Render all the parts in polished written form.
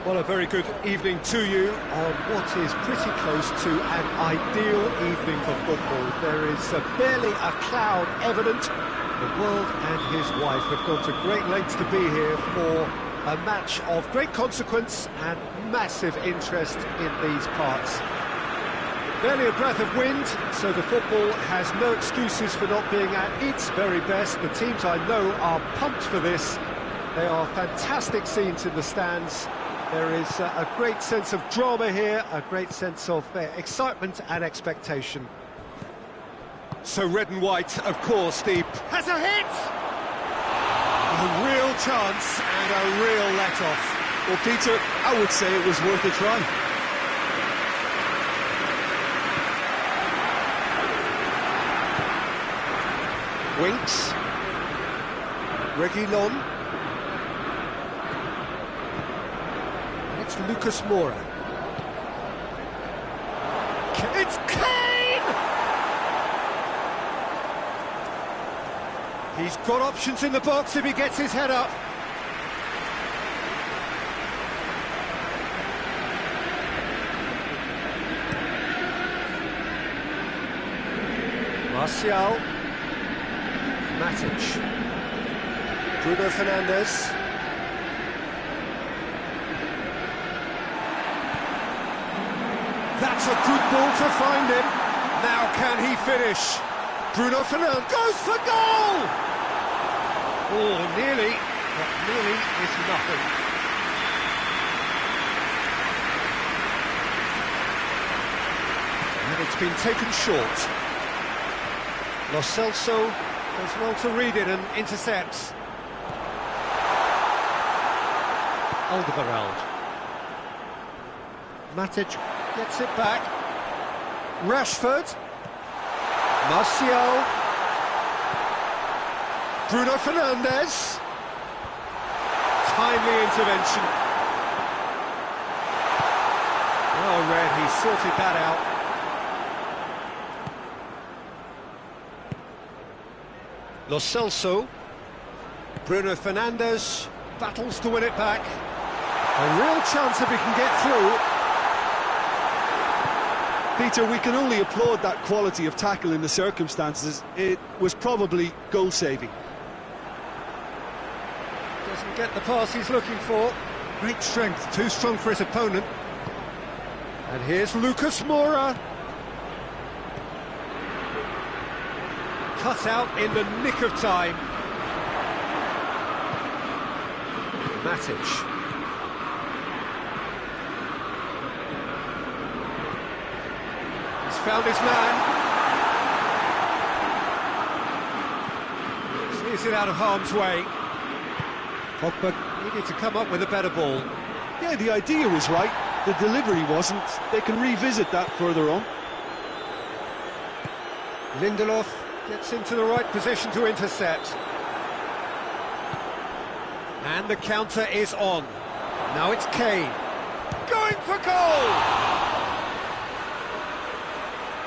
Well, a very good evening to you on what is pretty close to an ideal evening for football. There is barely a cloud evident. The world and his wife have gone to great lengths to be here for a match of great consequence and massive interest in these parts. Barely a breath of wind, so the football has no excuses for not being at its very best. The teams I know are pumped for this. They are fantastic scenes in the stands. There is a great sense of drama here, a great sense of excitement and expectation. So red and white, of course, has a hit! A real chance and a real let-off. Well, Peter, I would say it was worth a try. Winks. Reguilon. It's Lucas Moura. It's Kane! He's got options in the box if he gets his head up. Martial. Matic. Bruno Fernandes. That's a good ball to find him. Now can he finish? Bruno Fernandes goes for goal! Oh, nearly, but nearly is nothing. And it's been taken short. Lo Celso does well to read it and intercepts. Alderweireld. Matic gets it back. Rashford. Martial. Bruno Fernandes. Timely intervention. Oh, Red, he sorted that out. Lo Celso. Bruno Fernandes battles to win it back. A real chance if he can get through. Peter, we can only applaud that quality of tackle in the circumstances. It was probably goal-saving. Doesn't get the pass he's looking for. Great strength, too strong for his opponent. And here's Lucas Moura. Cut out in the nick of time. Matic. He's found his man. Clears it out of harm's way. Pogba needed to come up with a better ball. Yeah, the idea was right. The delivery wasn't. They can revisit that further on. Lindelof gets into the right position to intercept. And the counter is on. Now it's Kane. Going for goal!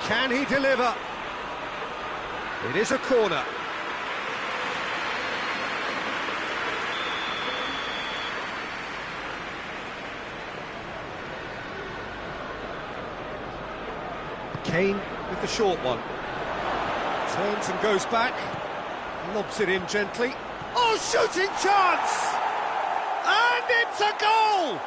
Can he deliver? It is a corner. Kane with the short one. Turns and goes back. Lobs it in gently. Oh, shooting chance! And it's a goal!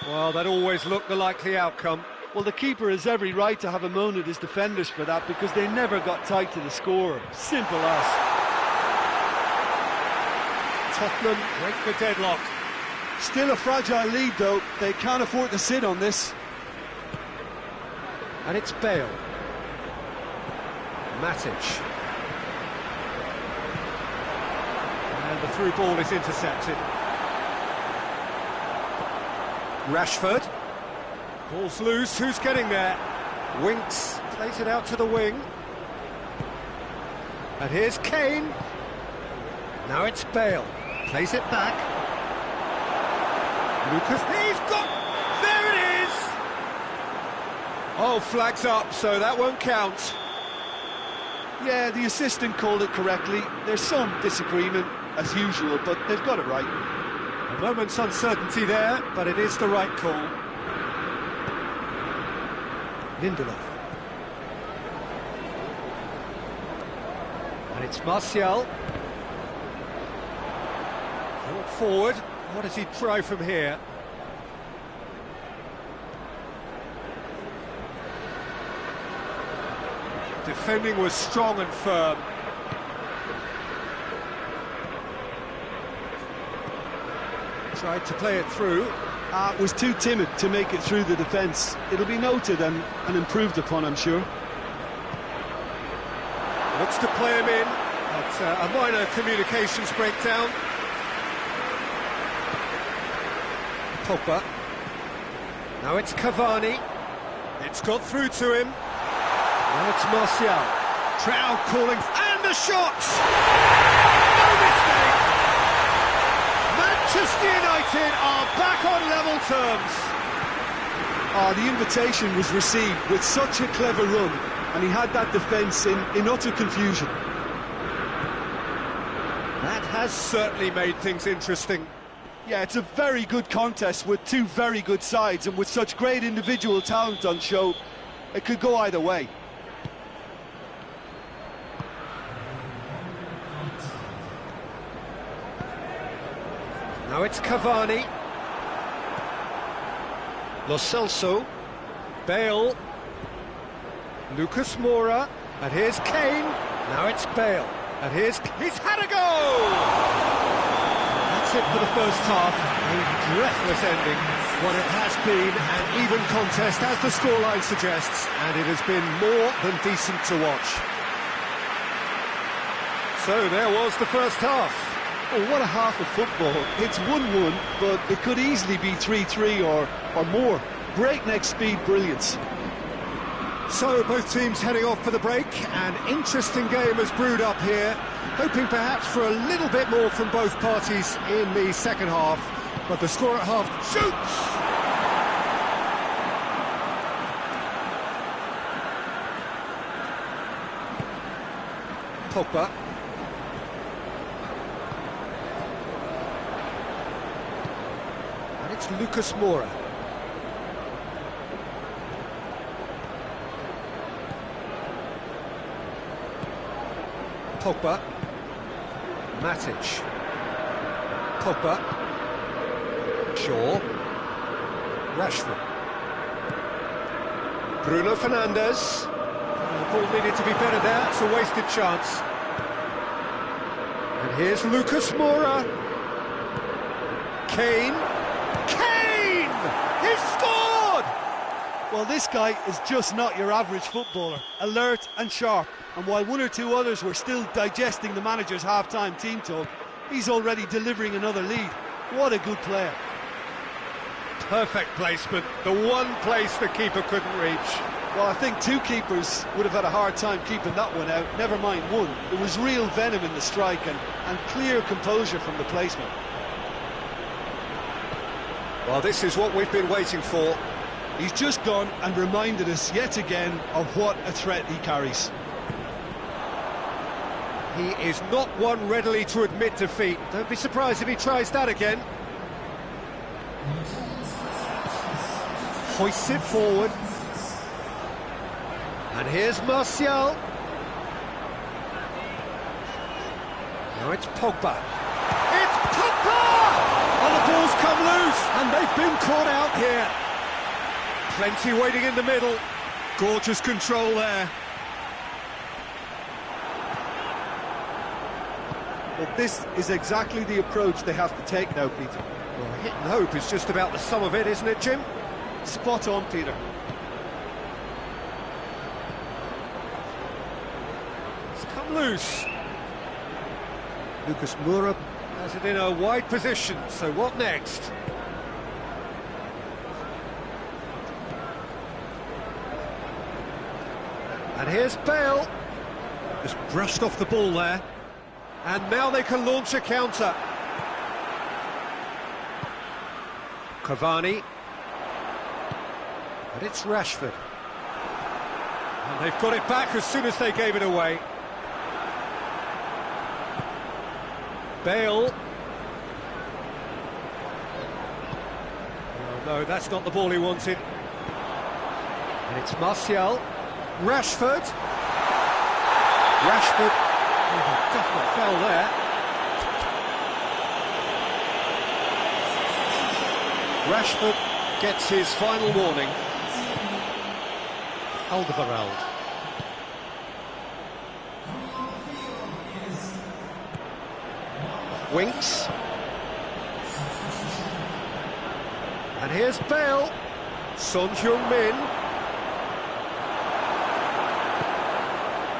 Well, that always looked the likely outcome. Well, the keeper has every right to have a moan at his defenders for that because they never got tight to the score. Simple as. Tottenham break the deadlock. Still a fragile lead, though. They can't afford to sit on this. And it's Bale. Matic. And the through ball is intercepted. Rashford. Ball's loose, who's getting there? Winks, plays it out to the wing. And here's Kane. Now it's Bale. Plays it back. Lucas, he's got... There it is! Oh, flags up, so that won't count. Yeah, the assistant called it correctly. There's some disagreement, as usual, but they've got it right. A moment's uncertainty there, but it is the right call. Lindelof. And it's Martial. Brought forward. What does he try from here? Defending was strong and firm. Tried to play it through. Was too timid to make it through the defence. It'll be noted and improved upon, I'm sure. Looks to play him in, but a minor communications breakdown. Pogba. Now it's Cavani. It's got through to him. Now it's Martial. Crowd calling, and the shot! No mistake! Manchester United are back on level terms. The invitation was received with such a clever run, and he had that defence in utter confusion. That has certainly made things interesting. Yeah, it's a very good contest with two very good sides, and with such great individual talent on show, it could go either way. Now it's Cavani. Lo Celso. Bale. Lucas Moura. And here's Kane. Now it's Bale. And he's had a goal! That's it for the first half. A breathless ending. What it has been an even contest, as the scoreline suggests, and it has been more than decent to watch. So there was the first half. Oh, what a half of football. It's 1-1, but it could easily be 3-3 or more. Breakneck speed brilliance. So both teams heading off for the break. An interesting game has brewed up here, hoping perhaps for a little bit more from both parties in the second half. But the score at half shoots! Pogba. And it's Lucas Moura. Pogba. Matic. Pogba. Shaw. Rashford. Bruno Fernandes. The ball needed to be better there, it's a wasted chance. And here's Lucas Moura. Kane. Kane! He's scored! Well, this guy is just not your average footballer. Alert and sharp. And while one or two others were still digesting the manager's half-time team talk, he's already delivering another lead. What a good player. Perfect placement, the one place the keeper couldn't reach. Well, I think two keepers would have had a hard time keeping that one out, never mind one. There was real venom in the strike and clear composure from the placement. Well, this is what we've been waiting for. He's just gone and reminded us yet again of what a threat he carries. He is not one readily to admit defeat. Don't be surprised if he tries that again. Hoists it forward. And here's Martial. Now it's Pogba. It's Pogba! Oh, the ball's come loose, and they've been caught out here. Plenty waiting in the middle. Gorgeous control there. But this is exactly the approach they have to take now, Peter. Well, hit and hope is just about the sum of it, isn't it, Jim? Spot on, Peter. It's come loose. Lucas Moura has it in a wide position, so what next? And here's Bale. Just brushed off the ball there. And now they can launch a counter. Cavani. And it's Rashford. And they've got it back as soon as they gave it away. Bale. No, that's not the ball he wanted. And it's Martial. Rashford. Rashford. Oh, he definitely fell there. Rashford gets his final warning. Alderweireld. Winks. And here's Bale. Son Heung-min.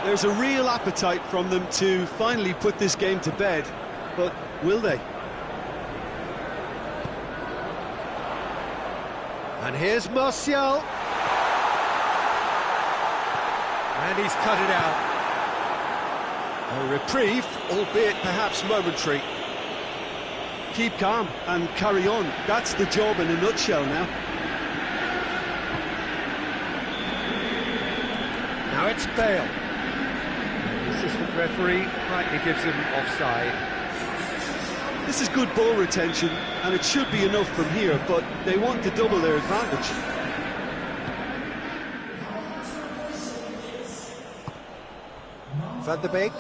There's a real appetite from them to finally put this game to bed, but will they? And here's Martial. And he's cut it out. A reprieve, albeit perhaps momentary. Keep calm and carry on. That's the job in a nutshell now. Now it's Bale. The assistant referee rightly gives him offside. This is good ball retention, and it should be enough from here, but they want to double their advantage. Van de Beek.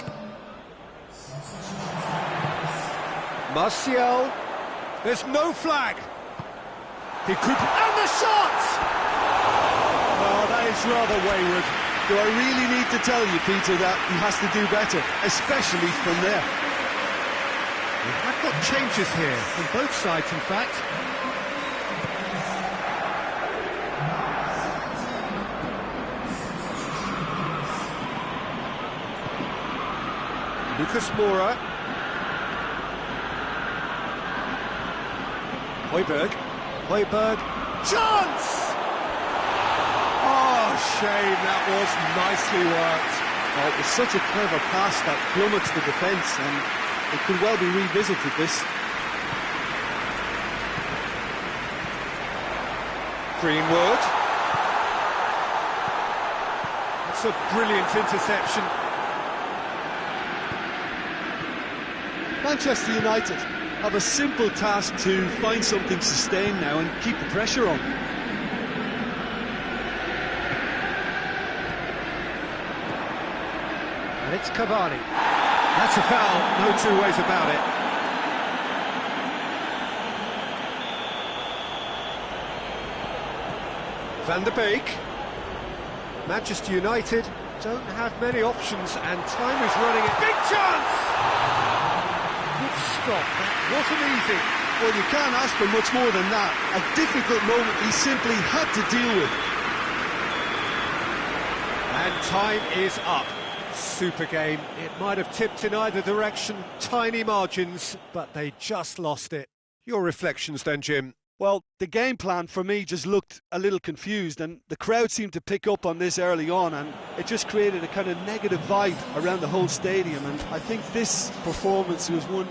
Martial. There's no flag. He could... And the shot! Oh, that is rather wayward. Do I really need to tell you, Peter, that he has to do better, especially from there? We have got changes here, on both sides, in fact. Lucas Moura. Højbjerg. Chance! Oh, shame, that was nicely worked. Oh, it was such a clever pass that plummets the defence, and it could well be revisited, this. Greenwood. That's a brilliant interception. Manchester United have a simple task to find something sustained now and keep the pressure on. And it's Cavani. That's a foul, no two ways about it. Van de Beek. Manchester United don't have many options and time is running out. Big chance! Good stop, that wasn't easy. Well, you can't ask for much more than that. A difficult moment he simply had to deal with. And time is up. Super game. It might have tipped in either direction, tiny margins, but they just lost it. Your reflections then, Jim? Well, the game plan for me just looked a little confused, and the crowd seemed to pick up on this early on, and it just created a kind of negative vibe around the whole stadium, and I think this performance was one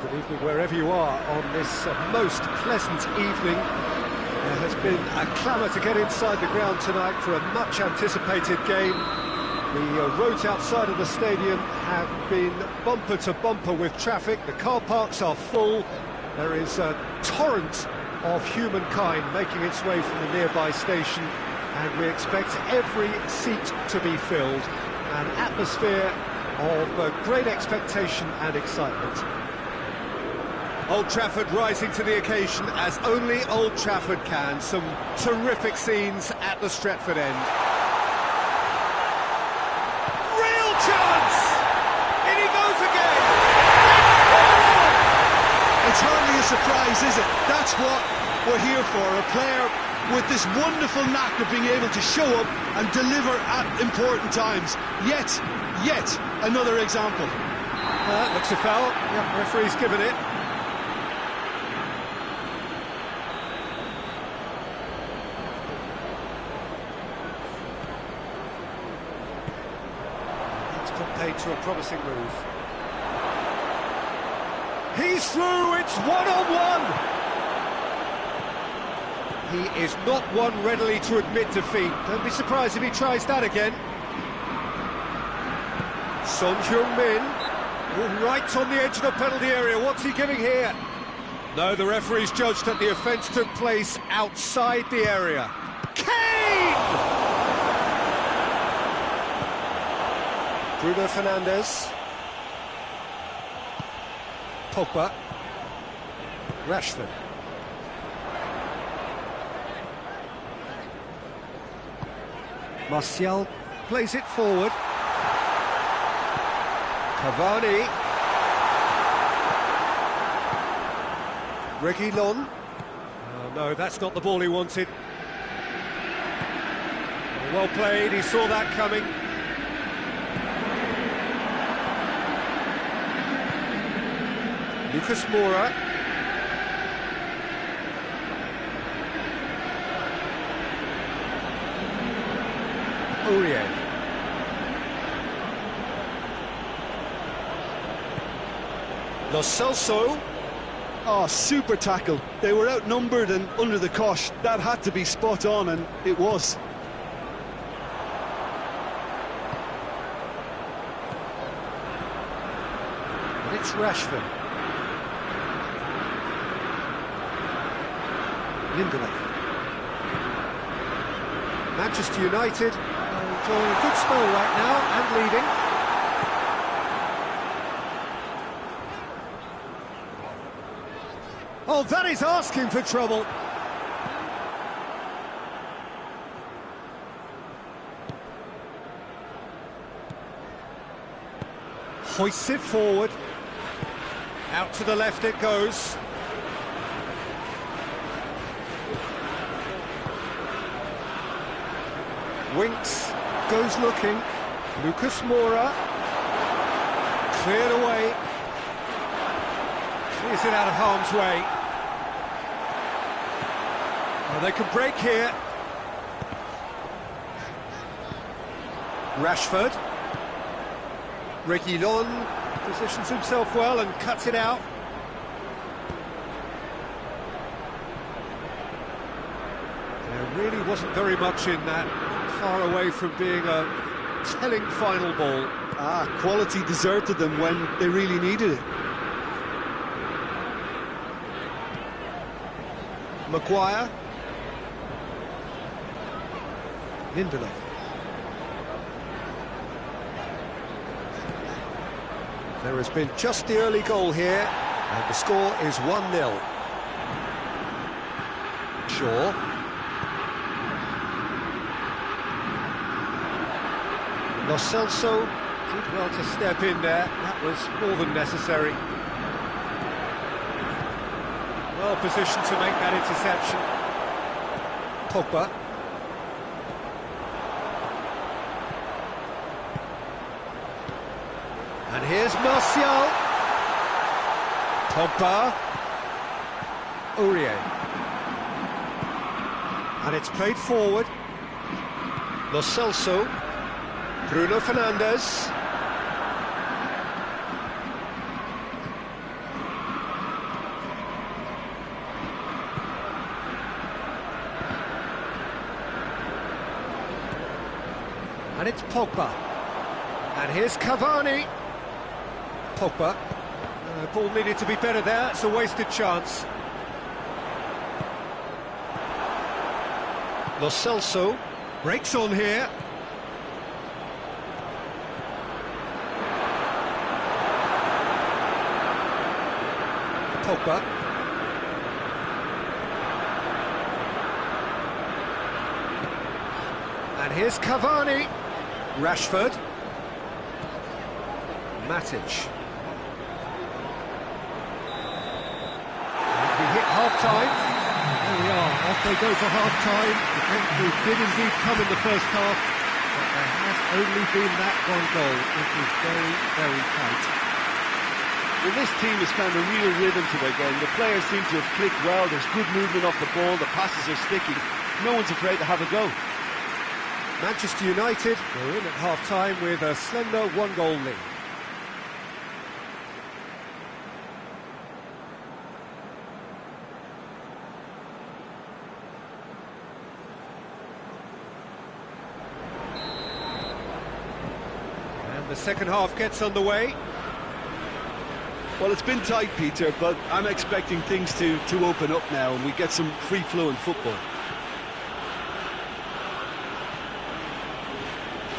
Good evening wherever you are on this most pleasant evening. There has been a clamour to get inside the ground tonight for a much anticipated game. The roads outside of the stadium have been bumper to bumper with traffic. The car parks are full. There is a torrent of humankind making its way from the nearby station, and we expect every seat to be filled. An atmosphere of great expectation and excitement. Old Trafford rising to the occasion as only Old Trafford can. Some terrific scenes at the Stretford end. Real chance! In he goes again! It's hardly a surprise, is it? That's what we're here for. A player with this wonderful knack of being able to show up and deliver at important times. Yet another example. Looks a foul. Yep, referee's given it. Paid to a promising move. He's through, it's one-on-one! He is not one readily to admit defeat. Don't be surprised if he tries that again. Son Heung-min, right on the edge of the penalty area. What's he giving here? No, the referee's judged that the offence took place outside the area. Kane! Bruno Fernandes. Pogba. Rashford. Martial plays it forward. Cavani. Reguilon. Oh no, that's not the ball he wanted. Well played, he saw that coming. Lucas Moura. Aurier. Lo Celso. Oh, super tackle. They were outnumbered and under the cosh. That had to be spot on, and it was. And it's Rashford. Lindelof. Manchester United enjoying a good spell right now and leading. Oh, that is asking for trouble. Hoists it forward. Out to the left it goes. Winks, goes looking. Lucas Moura. Cleared away. Clears it out of harm's way. Oh, they can break here. Rashford. Reguilon positions himself well and cuts it out. There really wasn't very much in that. Far away from being a telling final ball. Quality deserted them when they really needed it. Maguire. Lindelof. There has been just the early goal here, and the score is 1-0. Shaw. Lo Celso did well to step in there. That was more than necessary. Well positioned to make that interception. Pogba. And here's Martial. Pogba. Aurier. And it's played forward. Lo Celso. Bruno Fernandes. And it's Pogba. And here's Cavani. Pogba. Ball needed to be better there, it's a wasted chance. Lo Celso breaks on here. Pogba. And here's Cavani. Rashford. Matic. We hit half-time. There we are, off they go for half-time. The breakthrough did indeed come in the first half, but there has only been that one goal. It was very, very tight. Well, this team has found a real rhythm to their game. The players seem to have clicked well. There's good movement off the ball. The passes are sticking. No one's afraid to have a go. Manchester United were in at half-time with a slender one-goal lead. And the second half gets underway. Well, it's been tight, Peter, but I'm expecting things to open up now and we get some free-flowing football.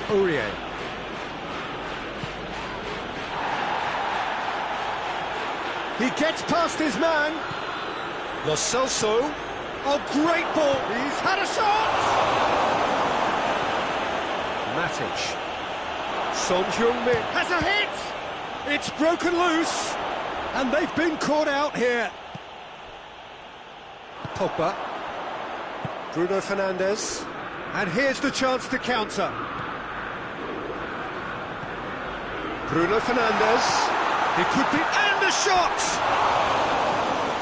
Aurier. He gets past his man. Lo Celso. Oh, great ball. He's had a shot. Matic. Son Heung-min has a hit. It's broken loose. And they've been caught out here. Pogba. Bruno Fernandes. And here's the chance to counter. Bruno Fernandes. It could be... And the shot!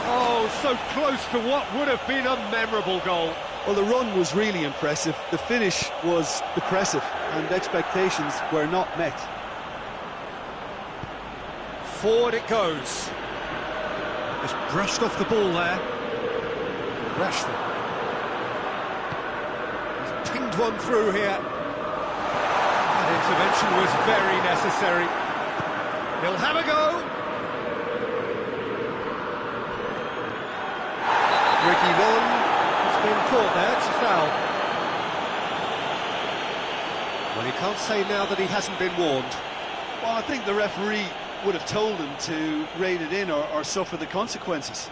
Oh, so close to what would have been a memorable goal. Well, the run was really impressive. The finish was depressive, and expectations were not met. Forward it goes. Just brushed off the ball there. Rashford. He's pinged one through here. That intervention was very necessary. He'll have a go. Ricky Long has been caught there, it's a foul. Well, you can't say now that he hasn't been warned. Well, I think the referee would have told him to rein it in or suffer the consequences.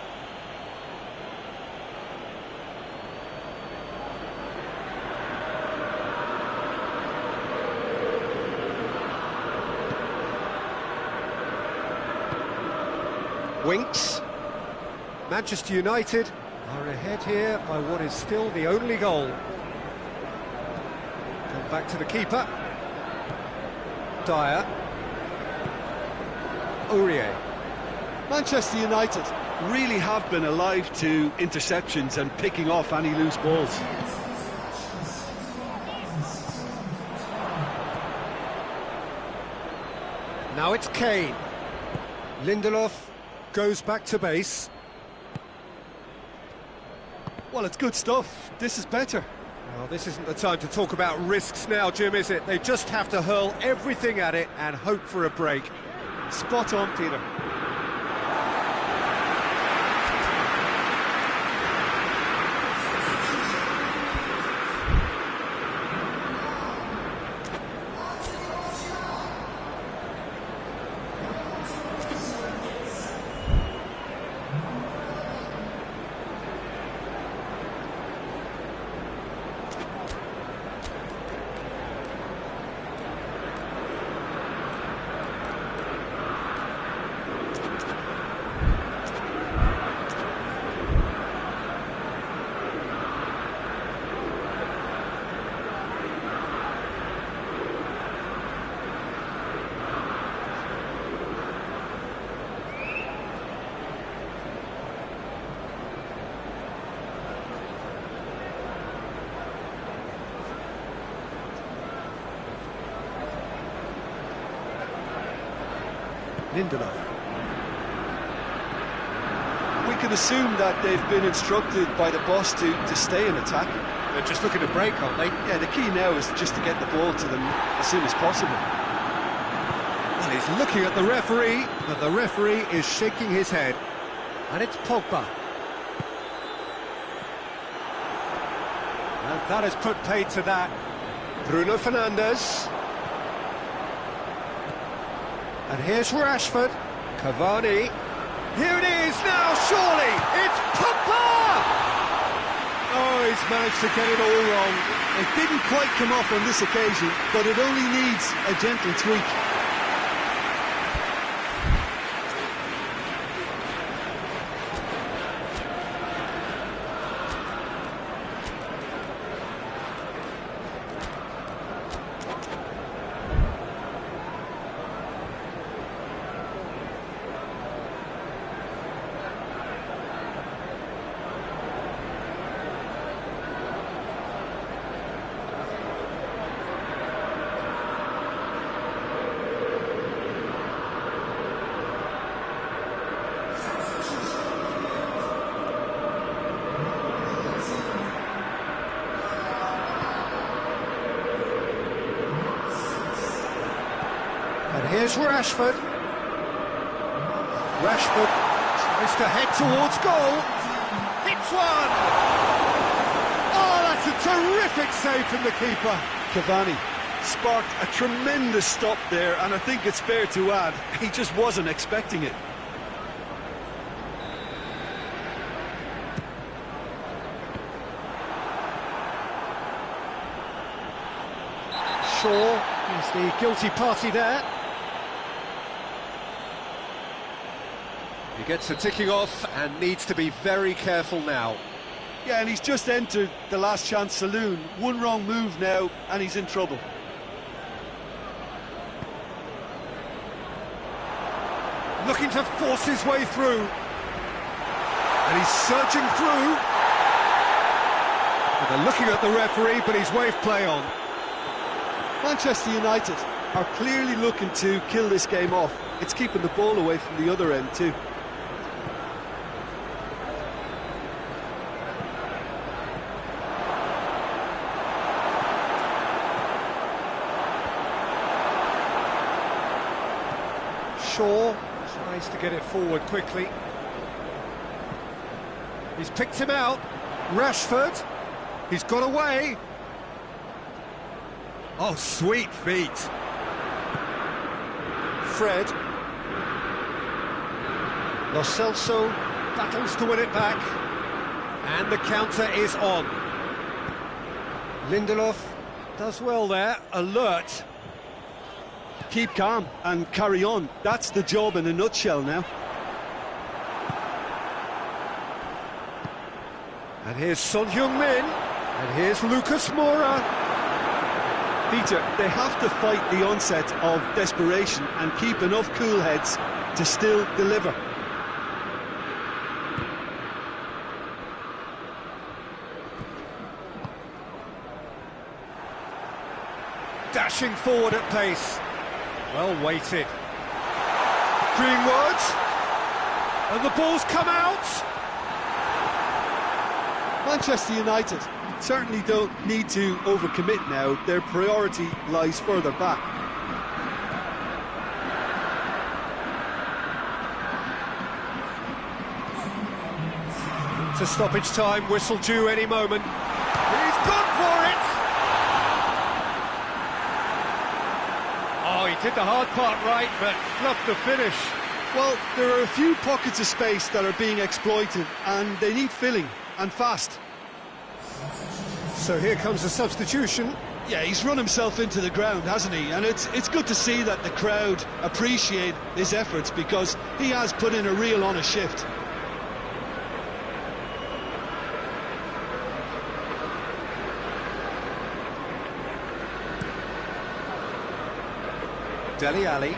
Winks. Manchester United are ahead here by what is still the only goal. Come back to the keeper. Dyer. Aurier. Manchester United really have been alive to interceptions and picking off any loose balls. Now it's Kane. Lindelof goes back to base. Well, it's good stuff. This is better. Well, this isn't the time to talk about risks now, Jim, is it? They just have to hurl everything at it and hope for a break. Spot on, Peter. Lindelof. We can assume that they've been instructed by the boss to stay in attack. They're just looking to break, aren't they? Yeah, the key now is just to get the ball to them as soon as possible. And he's looking at the referee, but the referee is shaking his head. And it's Pogba. And that has put paid to that. Bruno Fernandes. And here's Rashford. Cavani. Here it is now, surely! It's Pogba! Oh, he's managed to get it all wrong. It didn't quite come off on this occasion, but it only needs a gentle tweak. And here's Rashford. Rashford tries to head towards goal. Hits one! Oh, that's a terrific save from the keeper. Cavani sparked a tremendous stop there, and I think it's fair to add, he just wasn't expecting it. Shaw is the guilty party there. He gets the ticking off and needs to be very careful now. Yeah, and he's just entered the last chance saloon. One wrong move now, and he's in trouble. Looking to force his way through. And he's surging through. And they're looking at the referee, but he's waved play on. Manchester United are clearly looking to kill this game off. It's keeping the ball away from the other end too. Shaw tries to get it forward quickly. He's picked him out. Rashford. He's got away. Oh, sweet feet. Fred. Lo Celso battles to win it back. And the counter is on. Lindelof does well there, alert. Keep calm and carry on. That's the job in a nutshell now. And here's Son Heung-min. And here's Lucas Moura. Peter, they have to fight the onset of desperation and keep enough cool heads to still deliver. Dashing forward at pace. Well weighted. Greenwood. And the ball's come out. Manchester United certainly don't need to overcommit now. Their priority lies further back. To stoppage time, whistle due any moment. He's gone for it! Oh, he did the hard part right, but fluffed the finish. Well, there are a few pockets of space that are being exploited, and they need filling, and fast. So here comes the substitution. Yeah, he's run himself into the ground, hasn't he? And it's good to see that the crowd appreciate his efforts, because he has put in a real honest shift. Dele Alli.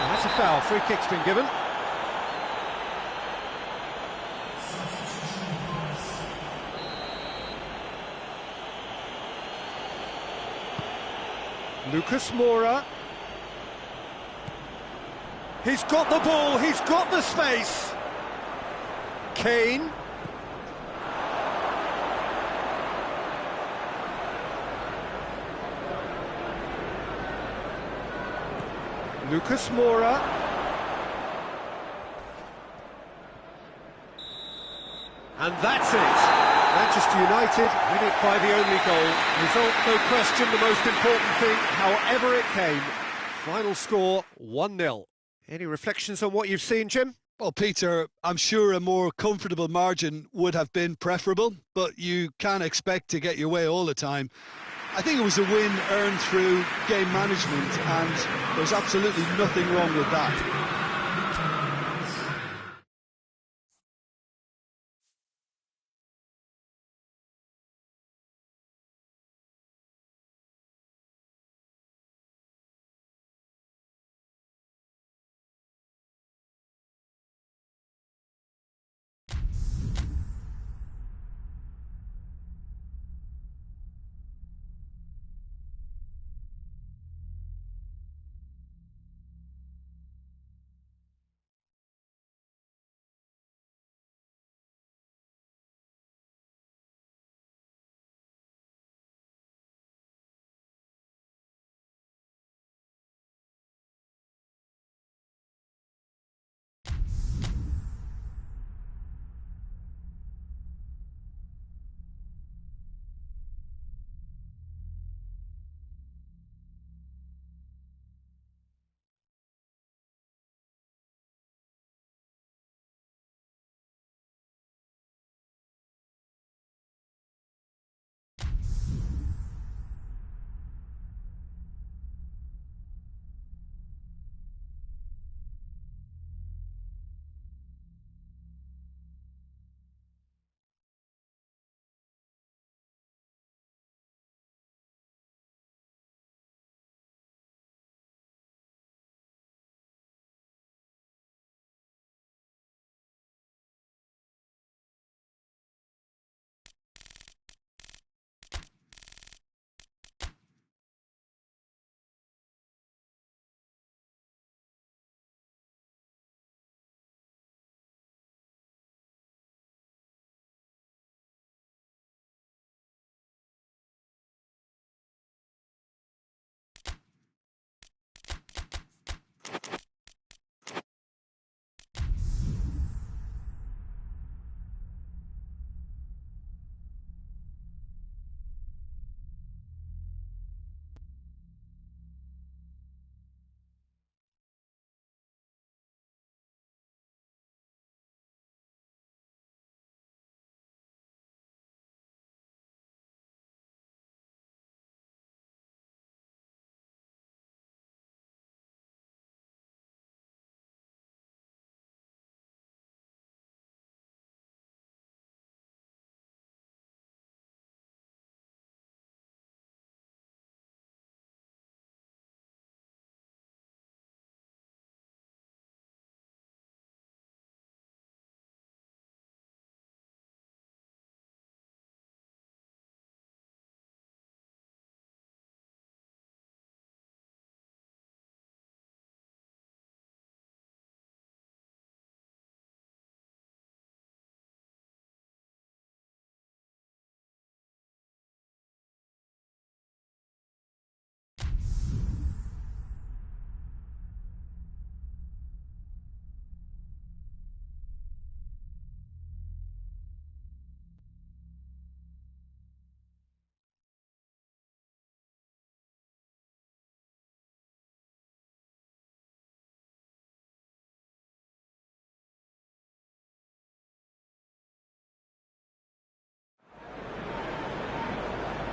That's a foul. Free kick's been given. Lucas Moura. He's got the ball, he's got the space. Kane. Lucas Moura. And that's it. Manchester United win it by the only goal. Result, no question, the most important thing, however it came. Final score, 1-0. Any reflections on what you've seen, Jim? Well, Peter, I'm sure a more comfortable margin would have been preferable, but you can't expect to get your way all the time. I think it was a win earned through game management, and there's absolutely nothing wrong with that.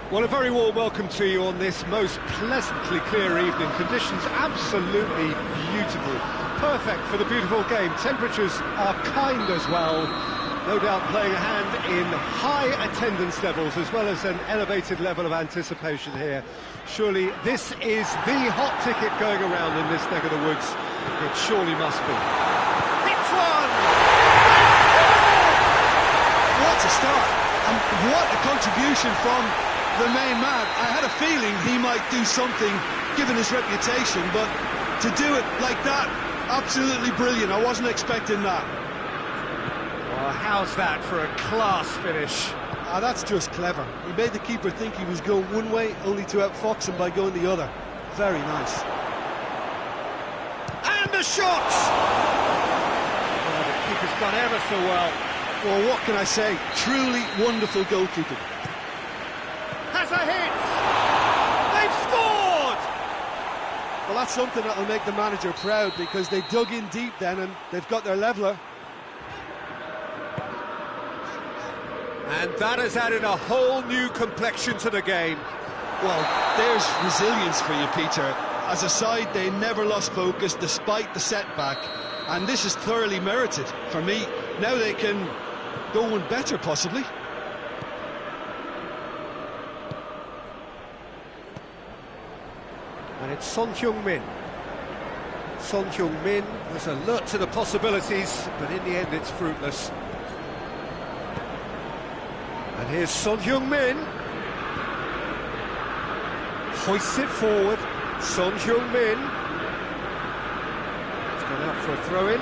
Well, a very warm welcome to you on this most pleasantly clear evening. Conditions absolutely beautiful. Perfect for the beautiful game. Temperatures are kind as well. No doubt playing a hand in high attendance levels as well as an elevated level of anticipation here. Surely this is the hot ticket going around in this neck of the woods. It surely must be. It's one! What a start! And what a contribution from the main man. I had a feeling he might do something given his reputation, but to do it like that Absolutely brilliant. I wasn't expecting that. Well, how's that for a class finish? That's just clever. He made the keeper think he was going one way, only to outfox him by going the other. Very nice. And the shot! Oh, the keeper's done ever so well. Well, what can I say? Truly wonderful goalkeeping. Has a hit! They've scored! Well, that's something that'll make the manager proud, because they dug in deep then and they've got their leveller. And that has added a whole new complexion to the game. Well, there's resilience for you, Peter. As a side, they never lost focus despite the setback, and this is thoroughly merited for me. Now they can go one better, possibly. And it's Son Heung-min. Son Heung-min was alert to the possibilities, but in the end it's fruitless. And here's Son Heung-min. Hoists it forward. Son Heung-min. It's gone out for a throw-in.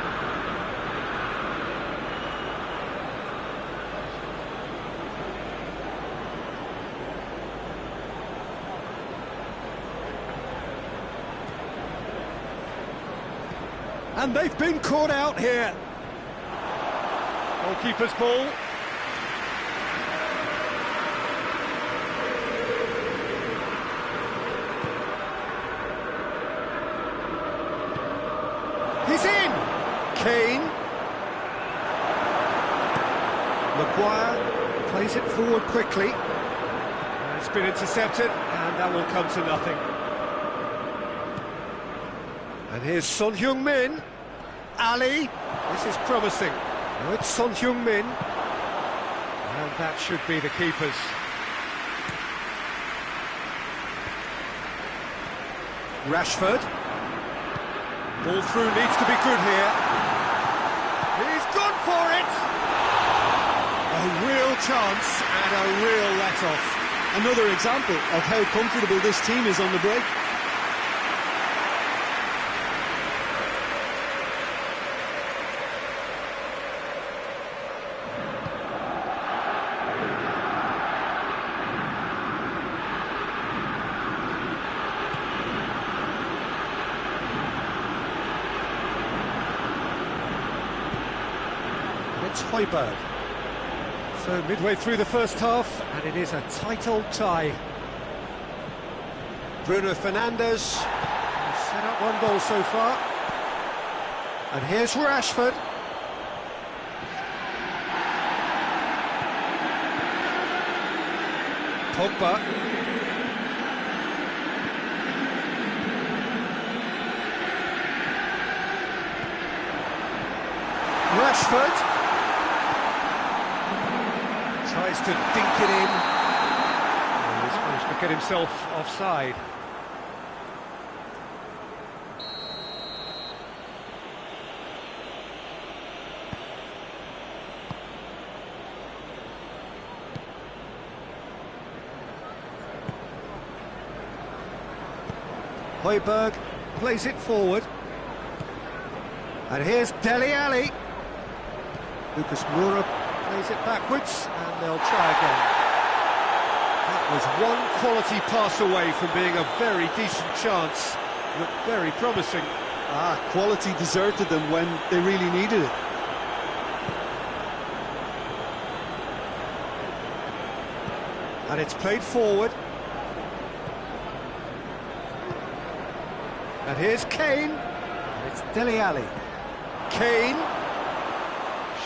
And they've been caught out here. Goalkeeper's ball. He's in! Kane. Maguire plays it forward quickly. It's been intercepted, and that will come to nothing. And here's Son Heung-min. Ali. This is promising. Oh, it's Son Heung-min. And that should be the keeper's. Rashford. Ball through needs to be good here. He's gone for it! A real chance and a real let-off. Another example of how comfortable this team is on the break. It's Højbjerg. So midway through the first half, and it is a tight old tie. Bruno Fernandes set up one goal so far. And here's Rashford. Pogba. Rashford. Tries to dink it in. And he's managed to get himself offside. Højbjerg plays it forward. And here's Dele Alli. Lucas Moura plays it backwards, and they'll try again. That was one quality pass away from being a very decent chance. Looked very promising. Quality deserted them when they really needed it. And it's played forward. And here's Kane. And it's Dele Alli. Kane.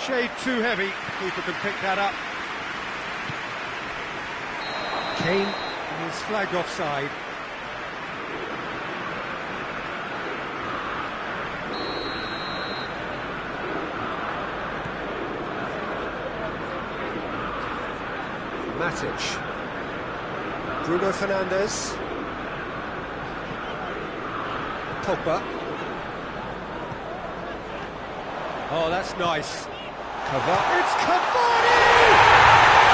Shade too heavy. Keeper can pick that up. Kane is flagged offside. Matic. Bruno Fernandes. Pogba. Oh, that's nice. It's Cavani!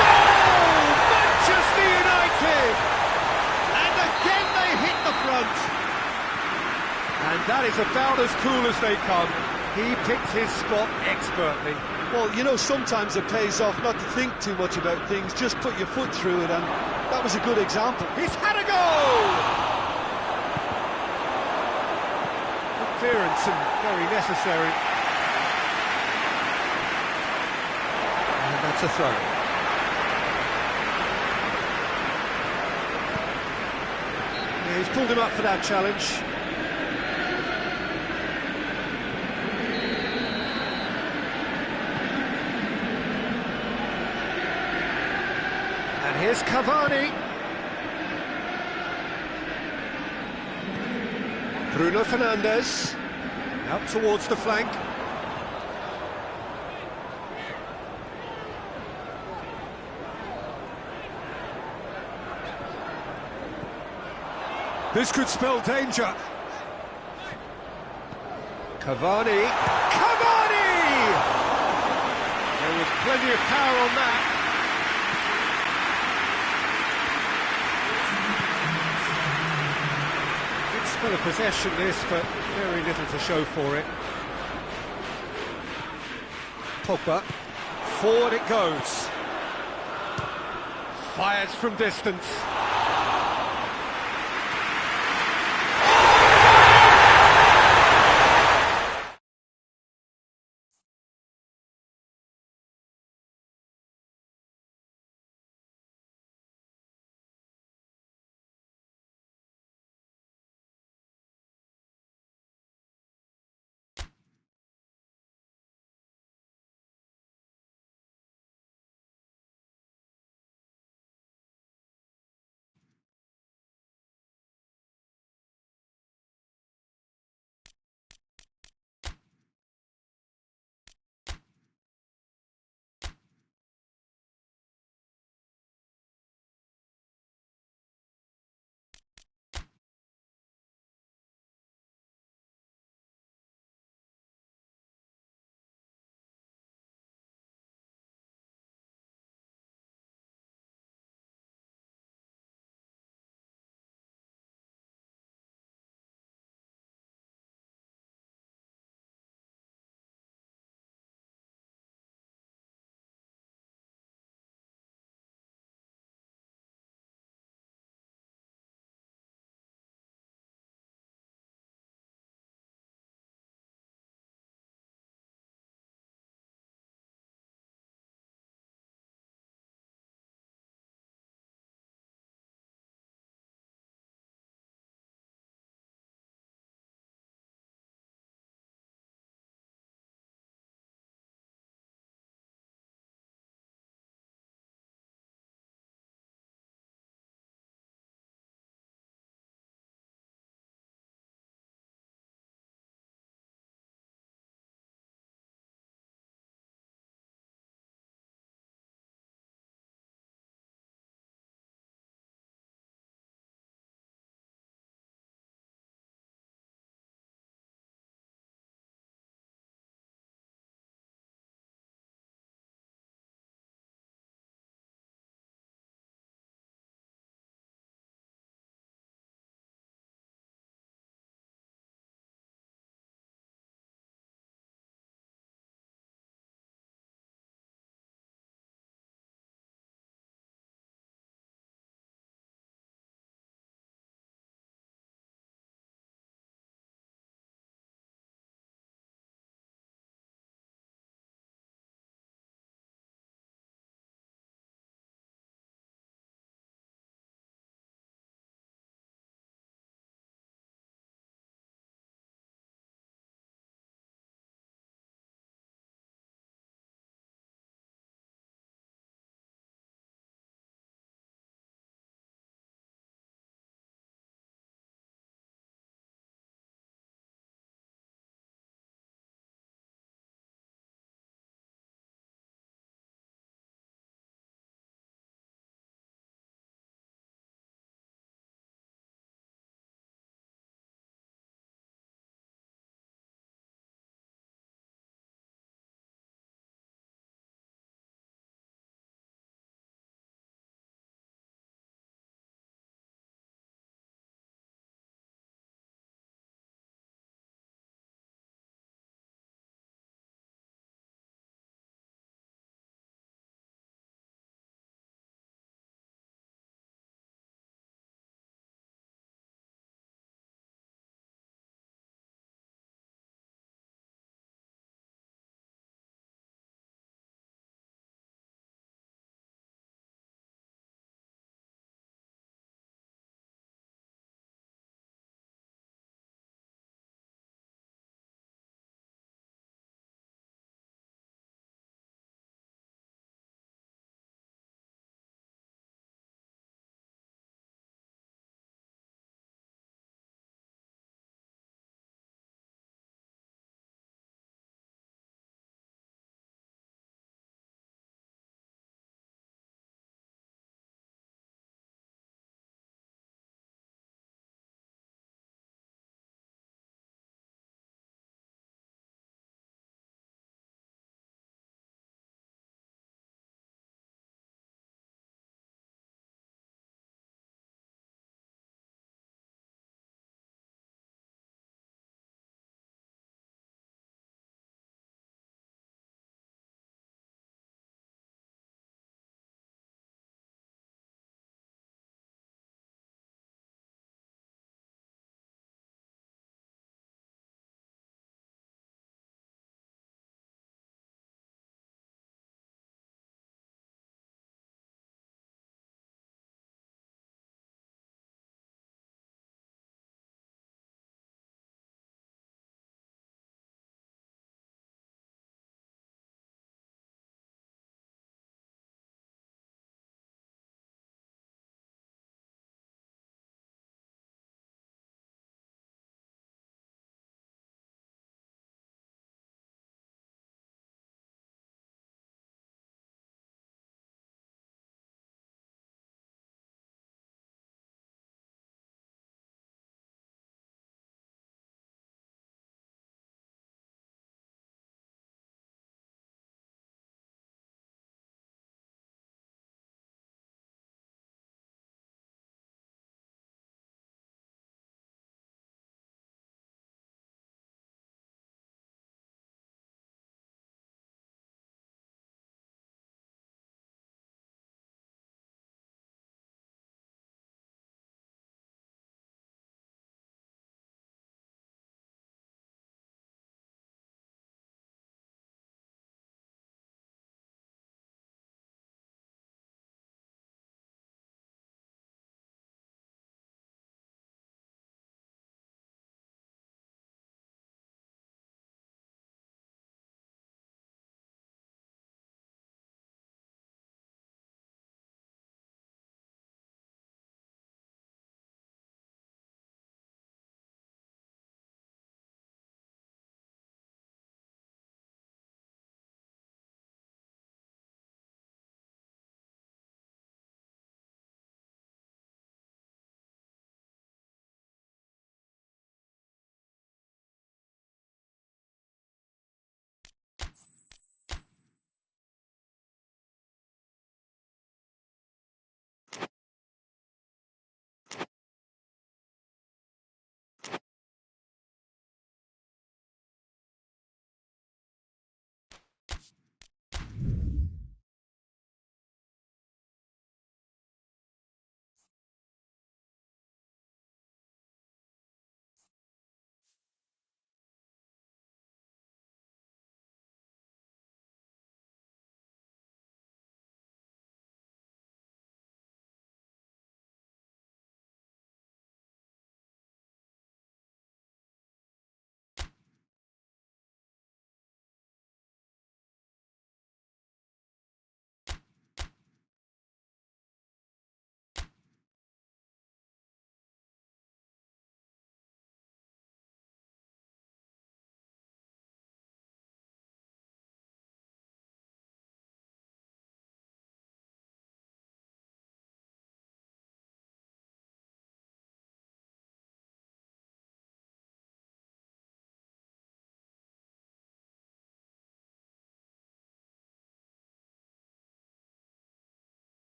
Goal! Manchester United! And again they hit the front. And that That is about as cool as they come. He picked his spot expertly. Well, you know, sometimes it pays off not to think too much about things, just put your foot through it, and that was a good example. He's had a goal! Good clearance and very necessary. And that's a throw. Yeah, he's pulled him up for that challenge. And here's Cavani. Bruno Fernandes. Out towards the flank. This could spell danger. Cavani. Cavani! There was plenty of power on that. Spell of possession this, but very little to show for it. Pogba, forward it goes. Fires from distance.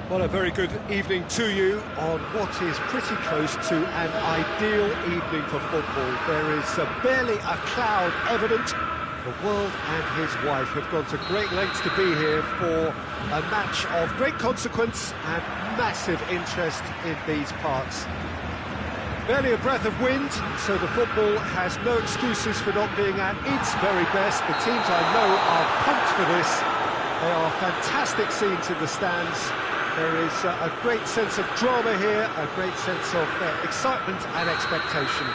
Well, a very good evening to you on what is pretty close to an ideal evening for football. There is barely a cloud evident. The world and his wife have gone to great lengths to be here for a match of great consequence and massive interest in these parts. Barely a breath of wind, so the football has no excuses for not being at its very best. The teams I know are pumped for this. They are fantastic scenes in the stands. There is a great sense of drama here, a great sense of excitement and expectation.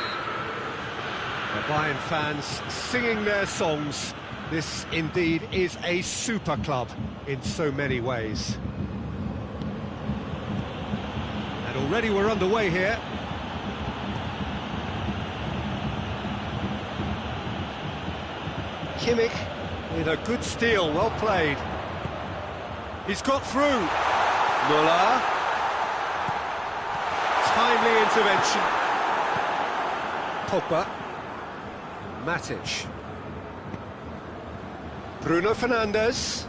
The Bayern fans singing their songs. This indeed is a super club in so many ways. And already we're underway here. Kimmich with a good steal, well played. He's got through. Müller. Timely intervention. Pogba. Matic. Bruno Fernandes.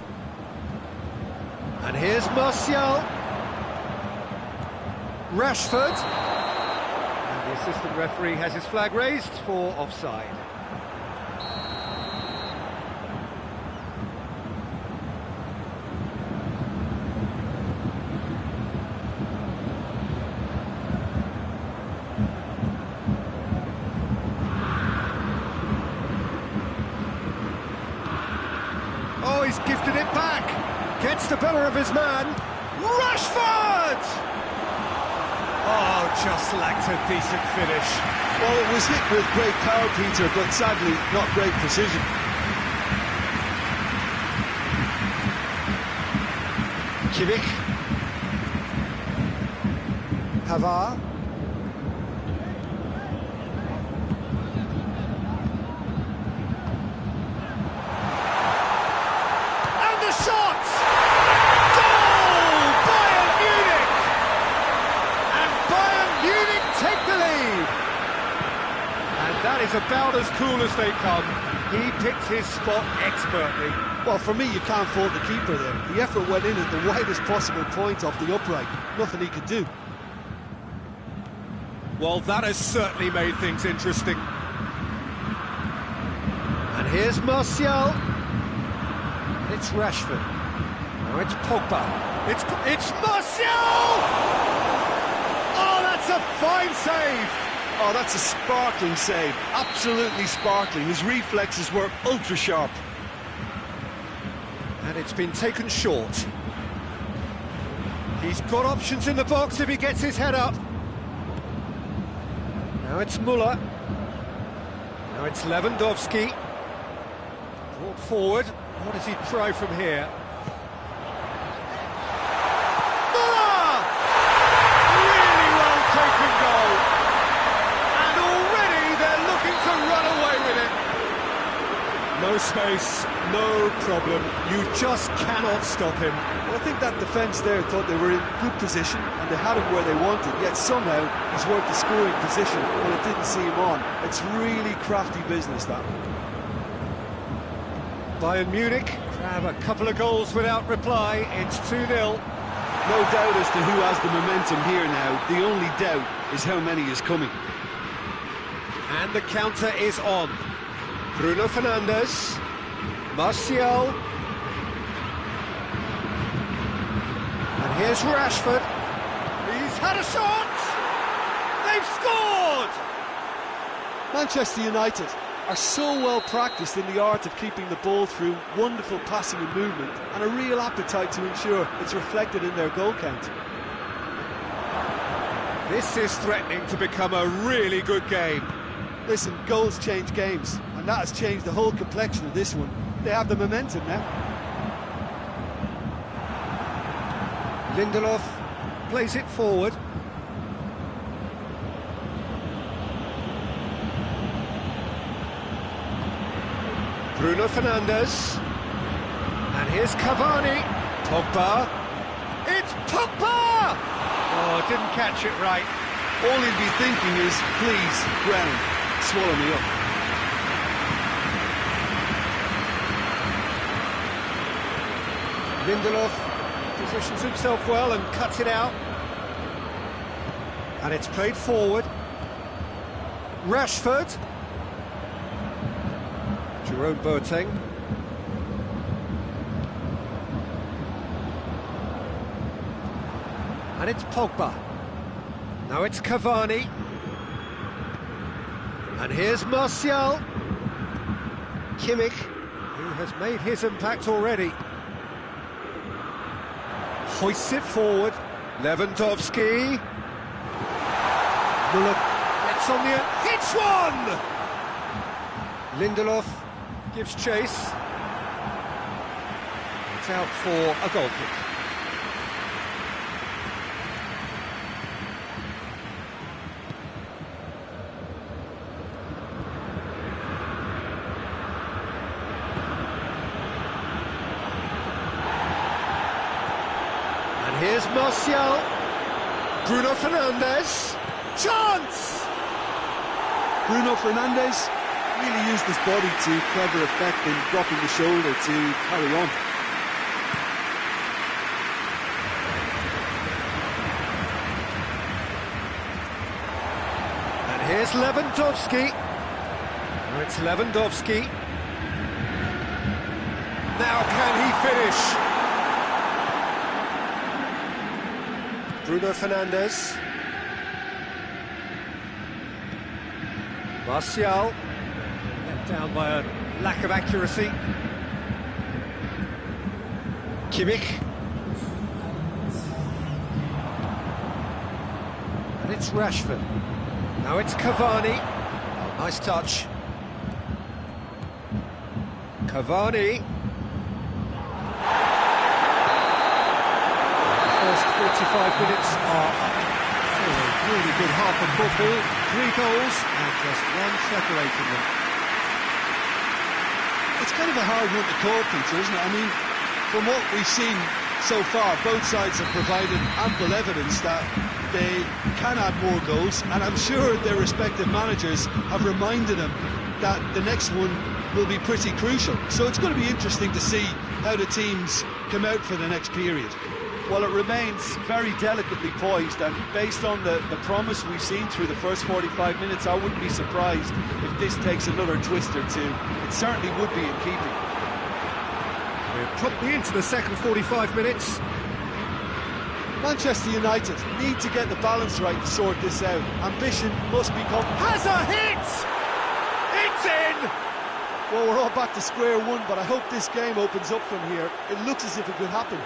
And here's Martial. Rashford. And the assistant referee has his flag raised for offside. Oh, he's gifted it back. Gets the better of his man. Rashford! Oh, just lacked a decent finish. Well, it was hit with great power, Peter, but sadly not great precision. Kimmich. Pavard. Shots! Goal! Bayern Munich! And Bayern Munich take the lead! And that is about as cool as they come. He picked his spot expertly. Well, for me, you can't fault the keeper there. The effort went in at the widest possible point off the upright. Nothing he could do. Well, that has certainly made things interesting. And here's Martial. It's Rashford. Now it's Pogba. It's Martial! Oh, that's a fine save! Oh, that's a sparkling save. Absolutely sparkling. His reflexes were ultra sharp. And it's been taken short. He's got options in the box if he gets his head up. Now it's Müller. Now it's Lewandowski. Brought forward. What does he try from here? Müller! Really well taken goal. And already they're looking to run away with it. No space, no problem. You just cannot stop him. Well, I think that defence there thought they were in good position and they had him where they wanted, yet somehow he's worked the scoring position when it didn't see him on. It's really crafty business, that. Bayern Munich grab a couple of goals without reply. It's 2-0. No doubt as to who has the momentum here now. The only doubt is how many is coming. And the counter is on. Bruno Fernandes. Martial. And here's Rashford. He's had a shot! They've scored! Manchester United are so well practiced in the art of keeping the ball through wonderful passing and movement, and a real appetite to ensure it's reflected in their goal count. This is threatening to become a really good game. Listen, goals change games, and that has changed the whole complexion of this one. They have the momentum now. Lindelof plays it forward. Bruno Fernandes. And here's Cavani. Pogba. It's Pogba! Oh, didn't catch it right. All he'd be thinking is, please, ground, swallow me up. Lindelof, does Positions himself well and cuts it out. And it's played forward. Rashford. Jerome Boateng. And it's Pogba. Now it's Cavani. And here's Martial. Kimmich, who has made his impact already. Hoists it forward. Lewandowski. Muller gets on the end. Hits one! Lindelof gives chase. It's out for a goal kick. And here's Martial. Bruno Fernandes. Chance! Bruno Fernandes really used his body to clever effect in dropping the shoulder to carry on. And here's Lewandowski. Now it's Lewandowski. Now can he finish? Bruno Fernandes. Martial. Let down by a lack of accuracy. Kimmich. And it's Rashford. Now it's Cavani. Oh, nice touch. Cavani. The first 45 minutes are up. So a really good half of football. 3 goals and just one separating them. It's kind of a hard one to call, Peter, isn't it? I mean, from what we've seen so far, both sides have provided ample evidence that they can add more goals, and I'm sure their respective managers have reminded them that the next one will be pretty crucial. So it's going to be interesting to see how the teams come out for the next period. Well, it remains very delicately poised, and based on the promise we've seen through the first 45 minutes, I wouldn't be surprised if this takes another twist or two. It certainly would be in keeping. We're probably into the second 45 minutes. Manchester United need to get the balance right to sort this out. Ambition must become... Has a hit! It's in! Well, we're all back to square one, but I hope this game opens up from here. It looks as if it could happen.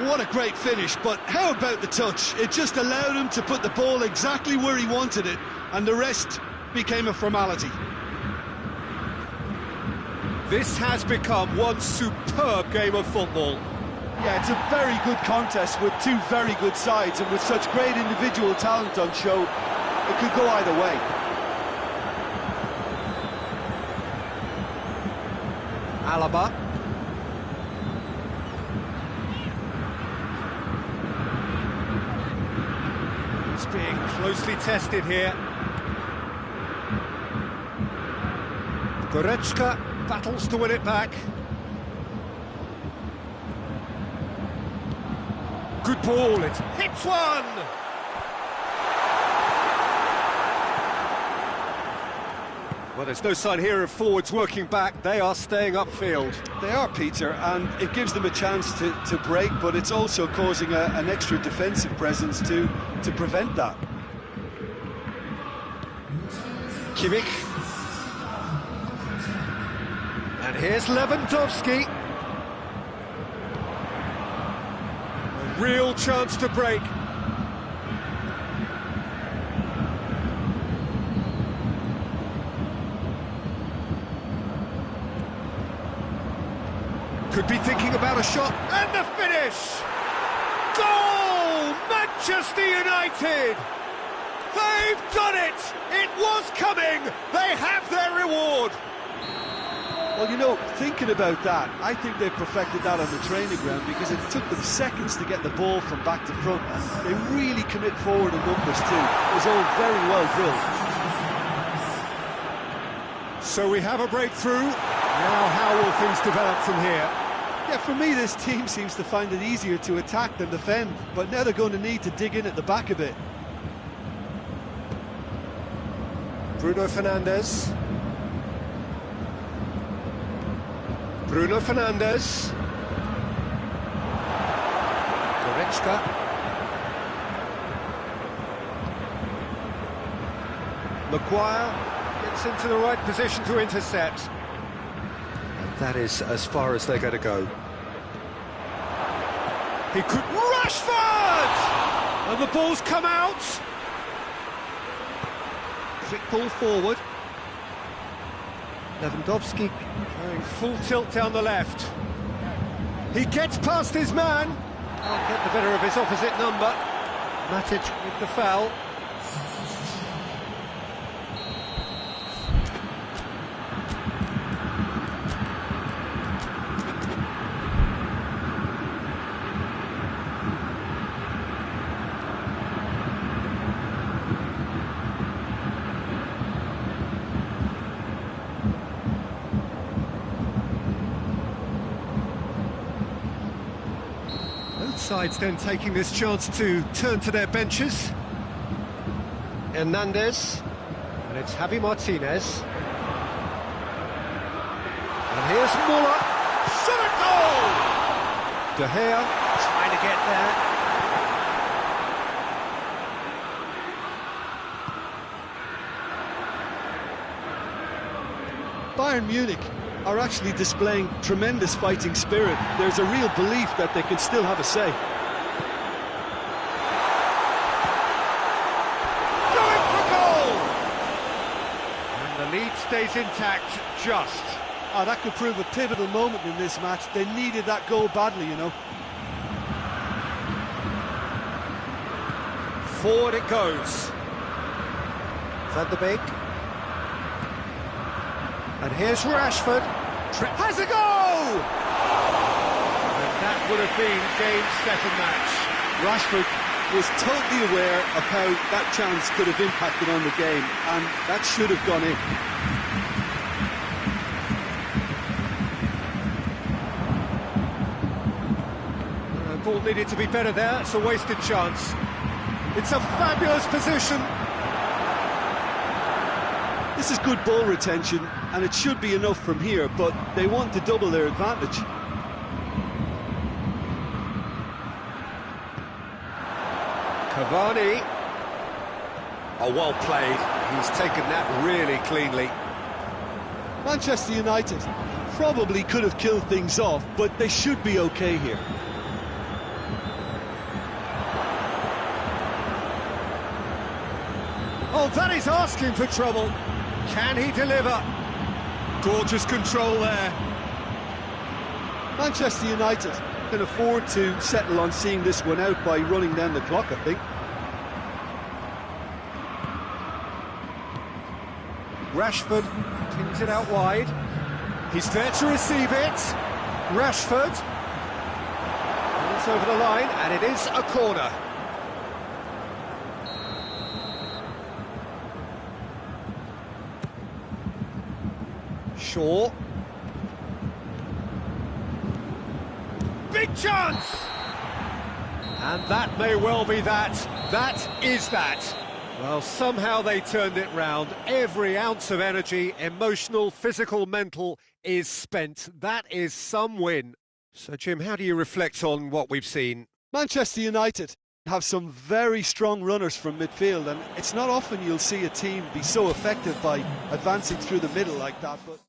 What a great finish, but how about the touch? It just allowed him to put the ball exactly where he wanted it, and the rest became a formality. This has become one superb game of football. Yeah, it's a very good contest with two very good sides, and with such great individual talent on show, it could go either way. Alaba. He's being closely tested here. Goretzka battles to win it back. Good ball, it hits one! Well, there's no sign here of forwards working back. They are staying upfield. They are, Peter, and it gives them a chance to break, but it's also causing an extra defensive presence to prevent that. Kimmich. And here's Lewandowski. A real chance to break. Could be thinking about a shot, and the finish! Goal! Manchester United! They've done it! It was coming! They have their reward! Well, you know, thinking about that, I think they've perfected that on the training ground, because it took them seconds to get the ball from back to front, and they really commit forward in numbers too. It was all very well drilled. So we have a breakthrough. Now how will things develop from here? Yeah, Yeah, for me, this team seems to find it easier to attack than defend, but now they're going to need to dig in at the back a bit. Bruno Fernandes. Bruno Fernandes. Goretzka. Maguire gets into the right position to intercept. And that is as far as they're going to go. He could... Rashford! And the ball's come out. Quick ball forward. Lewandowski going full tilt down the left. He gets past his man. Can't get the better of his opposite number. Matic with the foul. Both sides then taking this chance to turn to their benches. Hernandez, and it's Javi Martinez. And here's Muller. Shot at goal! De Gea trying to get there. Bayern Munich are actually displaying tremendous fighting spirit. There's a real belief that they can still have a say. Going for goal! And the lead stays intact, just. Oh, that could prove a pivotal moment in this match. They needed that goal badly, you know. Forward it goes. Van der Beek. And here's Rashford. Has a goal! And that would have been game, set and match. Rashford was totally aware of how that chance could have impacted on the game, and that should have gone in. Ball needed to be better there. It's a wasted chance. It's a fabulous position. This is good ball retention, and it should be enough from here, but they want to double their advantage. Cavani. Oh, well played. He's taken that really cleanly. Manchester United probably could have killed things off, but they should be okay here. Oh, that is asking for trouble. Can he deliver? Gorgeous control there. Manchester United can afford to settle on seeing this one out by running down the clock, I think. Rashford pings it out wide. He's there to receive it. Rashford. And it's over the line, and it is a corner. Shaw. Big chance! And that may well be that. That is that. Well, somehow they turned it round. Every ounce of energy, emotional, physical, mental, is spent. That is some win. So, Jim, how do you reflect on what we've seen? Manchester United have some very strong runners from midfield, and it's not often you'll see a team be so effective by advancing through the middle like that. But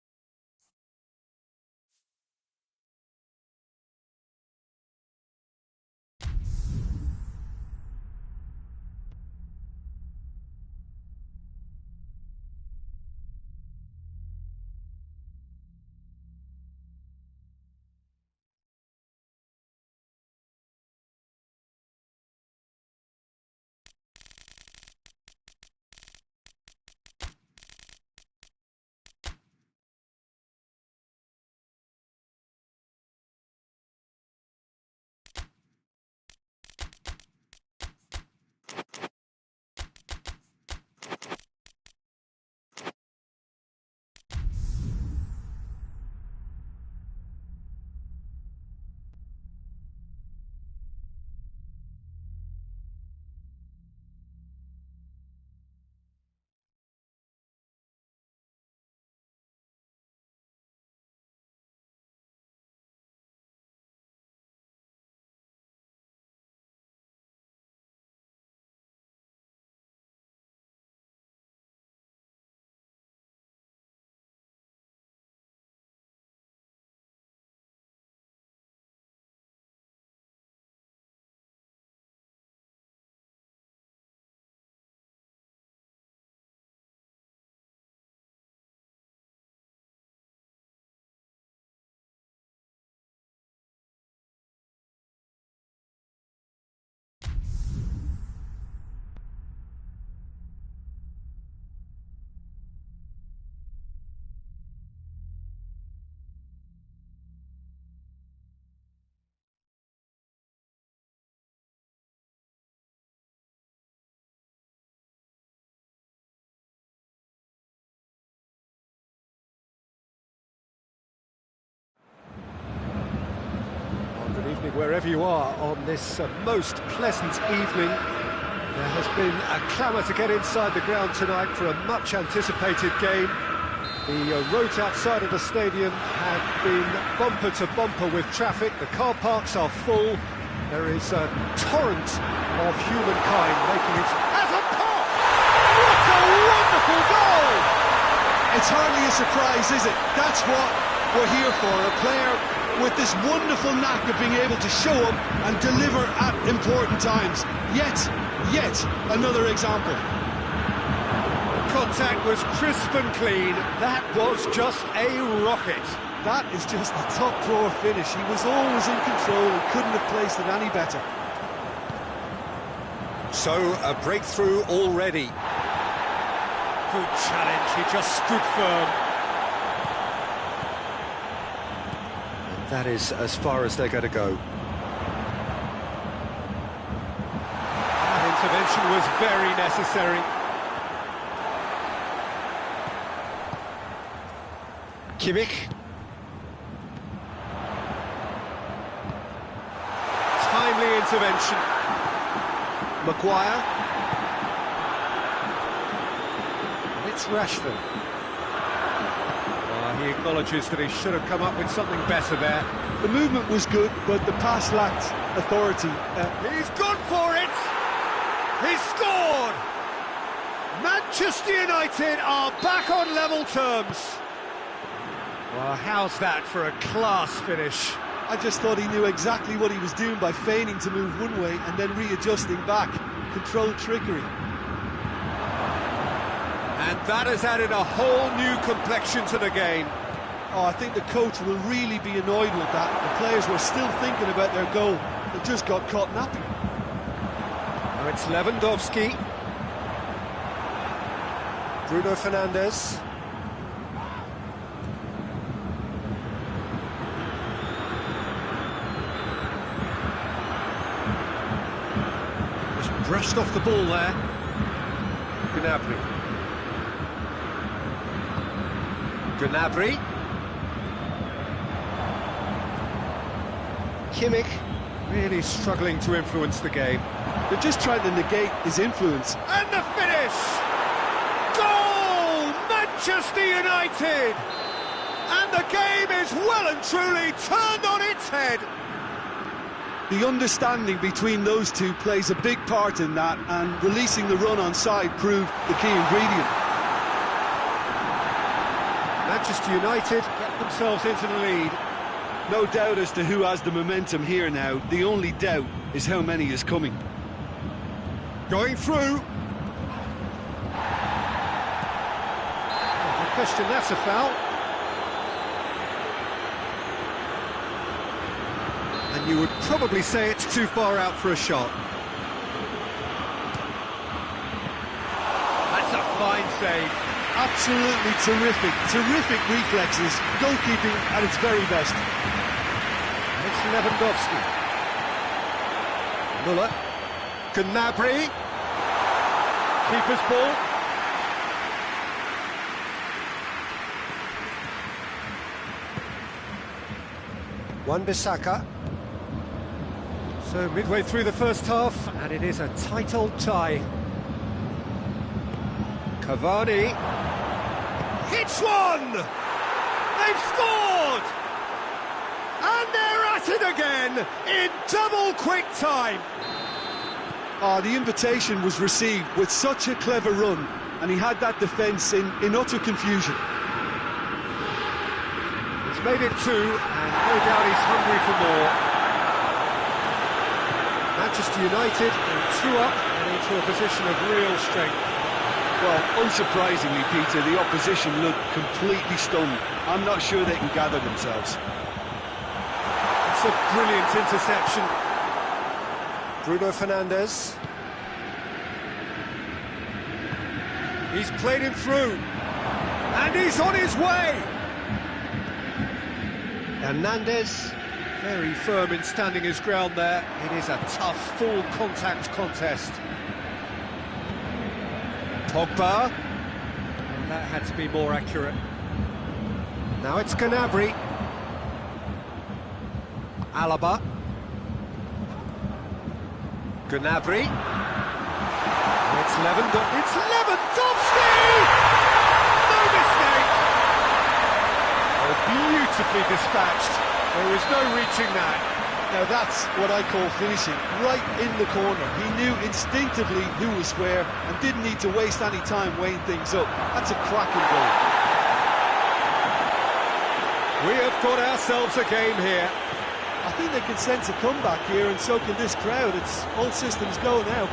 wherever you are on this most pleasant evening. There has been a clamour to get inside the ground tonight for a much-anticipated game. The roads outside of the stadium have been bumper to bumper with traffic. The car parks are full. There is a torrent of humankind making it as a pop! What a wonderful goal! It's hardly a surprise, is it? That's what we're here for, a player with this wonderful knack of being able to show up and deliver at important times. Yet another example. Contact was crisp and clean. That was just a rocket. That is just the top drawer finish. He was always in control and couldn't have placed it any better. So, a breakthrough already. Good challenge, he just stood firm. And that is as far as they're going to go. That intervention was very necessary. Kimmich. Timely intervention. Maguire. And it's Rashford. He acknowledges that he should have come up with something better there. The movement was good, but the pass lacked authority. He's gone for it! He's scored! Manchester United are back on level terms. Well, how's that for a class finish? I just thought he knew exactly what he was doing by feigning to move one way and then readjusting back. Controlled trickery. And that has added a whole new complexion to the game. Oh, I think the coach will really be annoyed with that. The players were still thinking about their goal. They just got caught napping. Now it's Lewandowski. Bruno Fernandes. Brushed off the ball there. Gnabry. Kimmich really struggling to influence the game. They're just trying to negate his influence. And the finish! Goal! Manchester United! And the game is well and truly turned on its head. The understanding between those two plays a big part in that, and releasing the run on side proved the key ingredient. Manchester United get themselves into the lead. No doubt as to who has the momentum here now. The only doubt is how many is coming. Going through. No question, that's a foul. And you would probably say it's too far out for a shot. That's a fine save. Absolutely terrific reflexes. Goalkeeping at its very best. It's Lewandowski. Muller. Gnabry. Keeper's ball. Wan-Bissaka. So midway through the first half, and it is a tight old tie. Cavani hits one! They've scored! And they're at it again in double quick time. The invitation was received with such a clever run, and he had that defence in utter confusion. He's made it two, and no doubt he's hungry for more. Manchester United are 2 up and into a position of real strength. Well, unsurprisingly, Peter, the opposition looked completely stunned. I'm not sure they can gather themselves. It's a brilliant interception. Bruno Fernandes. He's played him through. And he's on his way. Hernandez, very firm in standing his ground there. It is a tough, full contact contest. Pogba. And that had to be more accurate. Now it's Gnabry. Alaba. Gnabry. It's Lewandowski! No mistake! Oh, beautifully dispatched. There is no reaching that. Now that's what I call finishing, right in the corner. He knew instinctively who was where and didn't need to waste any time weighing things up. That's a cracking goal. We have got ourselves a game here. I think they can sense a comeback here, and so can this crowd. It's all systems go now.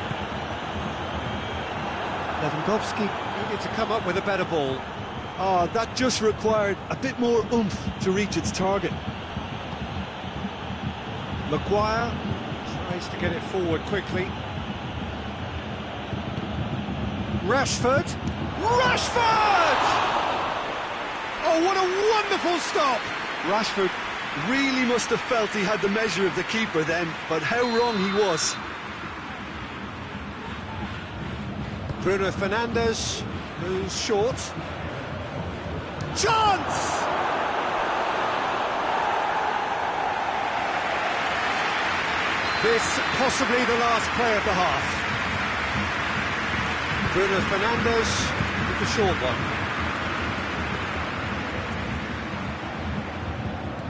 Lewandowski needed to come up with a better ball. Oh, that just required a bit more oomph to reach its target. Maguire tries to get it forward quickly. Rashford! Oh, what a wonderful stop! Rashford really must have felt he had the measure of the keeper then, but how wrong he was. Bruno Fernandes moves short. Chance! This possibly the last play of the half. Bruno Fernandes with the short one.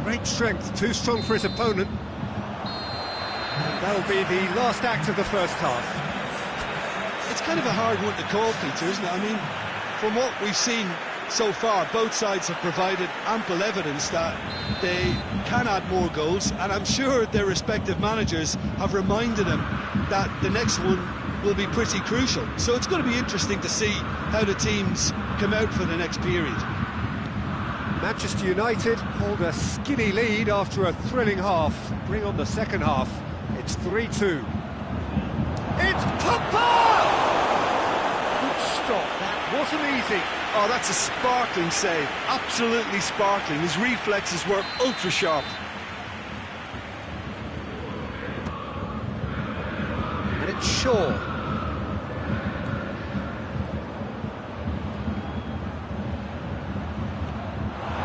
Great strength, too strong for his opponent. And that'll be the last act of the first half. It's kind of a hard one to call, Peter, isn't it? I mean, from what we've seen so far, both sides have provided ample evidence that they can add more goals, and I'm sure their respective managers have reminded them that the next one will be pretty crucial. So it's going to be interesting to see how the teams come out for the next period. Manchester United hold a skinny lead after a thrilling half. Bring on the second half. It's 3-2. It's Pogba! Good stop, that wasn't easy. Oh, that's a sparkling save, absolutely sparkling. His reflexes were ultra sharp. And it's Shaw.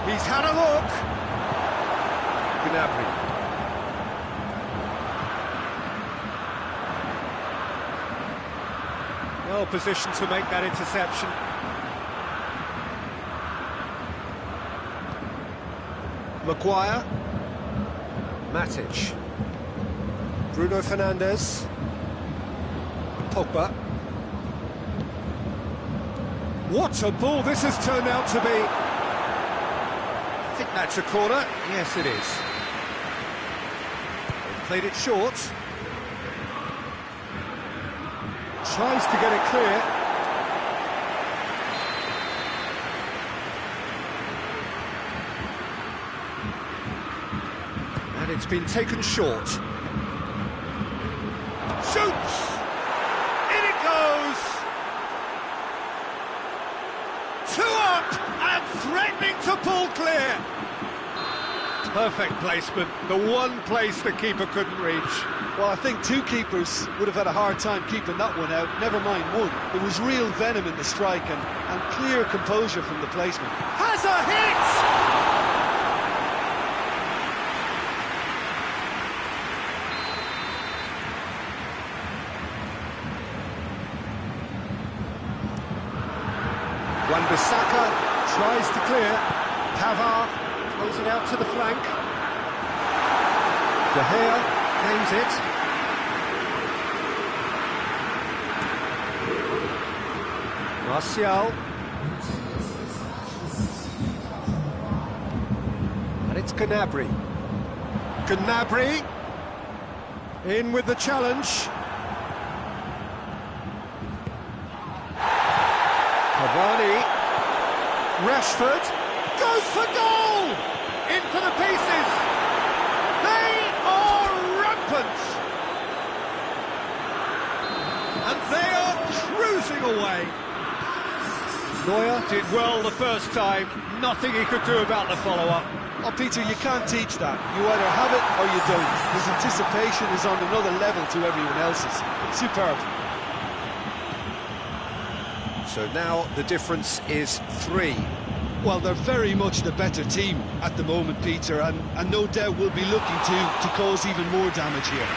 He's had a look. Gnabry. Well positioned to make that interception. Maguire. Matic. Bruno Fernandes. Pogba. What a ball this has turned out to be. I think that's a corner. Yes, it is. They've played it short. Tries to get it clear. And it's been taken short. Shoots! In it goes! 2 up and threatening to pull clear. Perfect placement, the one place the keeper couldn't reach. Well, I think two keepers would have had a hard time keeping that one out, never mind one. There was real venom in the strike and clear composure from the placement. Has a hit! Wan-Bissaka tries to clear. Pavard throws it out to the flank. De Gea claims it. Martial. And it's Gnabry. Gnabry in with the challenge. Cavani. Rashford goes for goal! In for the pieces. They are rampant. And they are cruising away. Neuer did well the first time. Nothing he could do about the follow-up. Oh, Peter, you can't teach that. You either have it or you don't. His anticipation is on another level to everyone else's. Superb. So now the difference is 3. Well, they're very much the better team at the moment, Peter, and no doubt will be looking to cause even more damage here.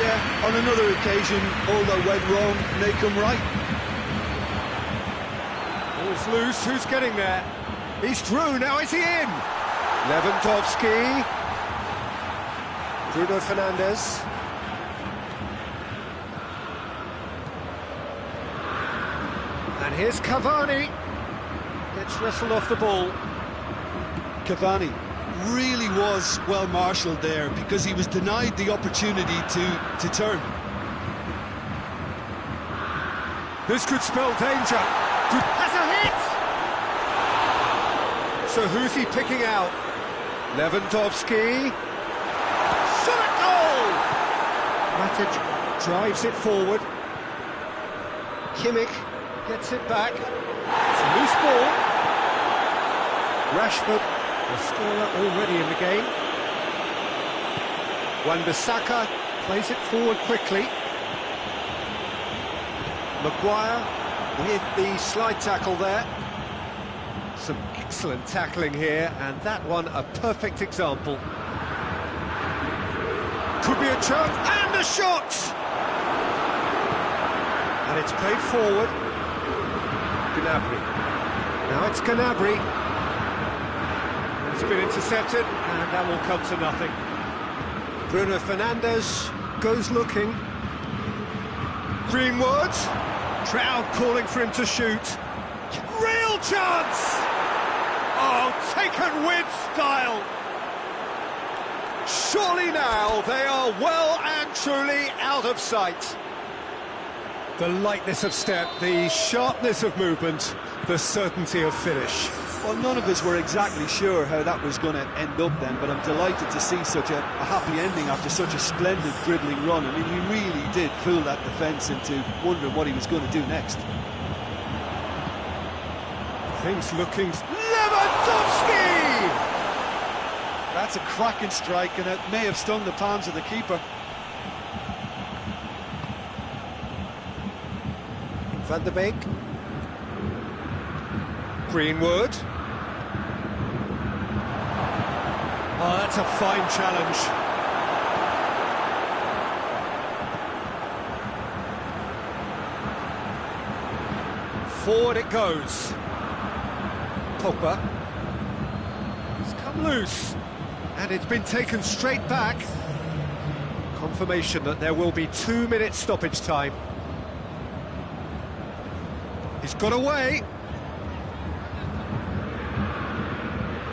Yeah, on another occasion, all that went wrong may come right. Ball's loose, who's getting there? He's through, now is he in? Lewandowski. Bruno Fernandes. And here's Cavani. Gets wrestled off the ball. Cavani really was well marshalled there because he was denied the opportunity to turn. This could spell danger. Has a hit! So who's he picking out? Lewandowski. Shot at goal! Matic drives it forward. Kimmich gets it back. It's a loose ball. Rashford, the scorer already in the game. Wan-Bissaka plays it forward quickly. Maguire with the slide tackle there. Some excellent tackling here, and that one a perfect example. Could be a chance, and a shot! And it's played forward. Gnabry. Now it's Gnabry. It's been intercepted, and that will come to nothing. Bruno Fernandes goes looking. Greenwood. Crowd calling for him to shoot. Real chance! Oh, taken with style. Surely now they are well and truly out of sight. The lightness of step, the sharpness of movement, the certainty of finish. Well, none of us were exactly sure how that was going to end up then, but I'm delighted to see such a happy ending after such a splendid dribbling run. I mean, he really did fool that defence into wondering what he was going to do next. Things looking... Lewandowski! That's a cracking strike, and it may have stung the palms of the keeper. Van der Beek. Greenwood. Oh, that's a fine challenge. Forward it goes. Pogba. It's come loose. And it's been taken straight back. Confirmation that there will be 2 minutes stoppage time. He's got away.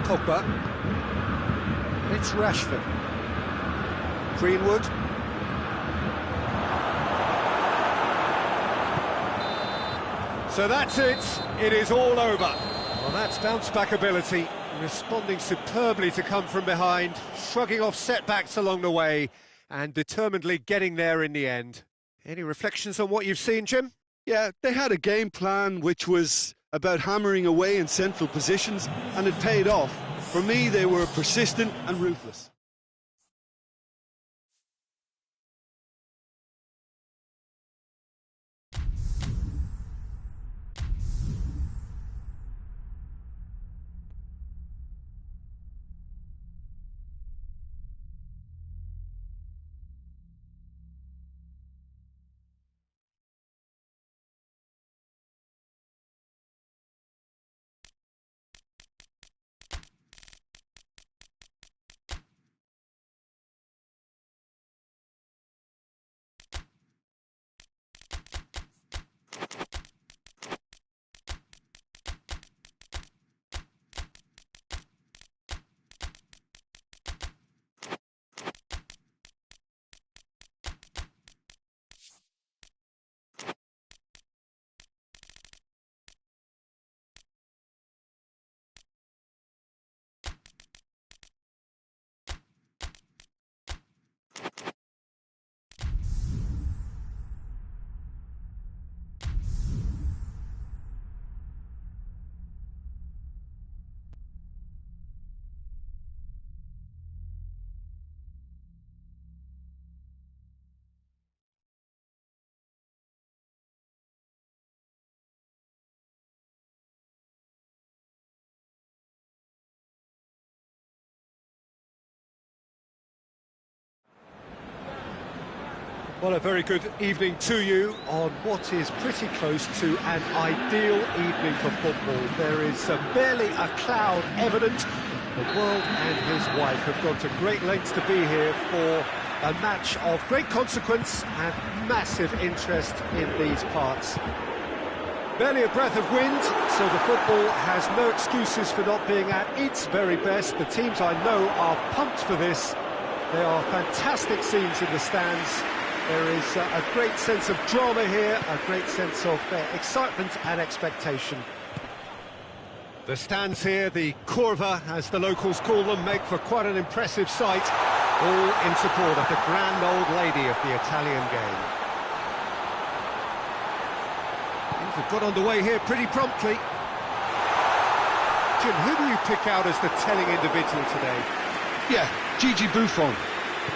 Pogba. It's Rashford. Greenwood. So that's it. It is all over. Well, that's bounce-back ability, responding superbly to come from behind, shrugging off setbacks along the way, and determinedly getting there in the end. Any reflections on what you've seen, Jim? Yeah, they had a game plan which was about hammering away in central positions, and it paid off. For me, they were persistent and ruthless. Well, a very good evening to you on what is pretty close to an ideal evening for football. There is barely a cloud evident. The world and his wife have gone to great lengths to be here for a match of great consequence and massive interest in these parts. Barely a breath of wind, so the football has no excuses for not being at its very best. The teams I know are pumped for this. There are fantastic scenes in the stands. There is a great sense of drama here, a great sense of excitement and expectation. The stands here, the curva, as the locals call them, make for quite an impressive sight, all in support of the grand old lady of the Italian game. Things have got underway here pretty promptly. Jim, who do you pick out as the telling individual today? Yeah, Gigi Buffon.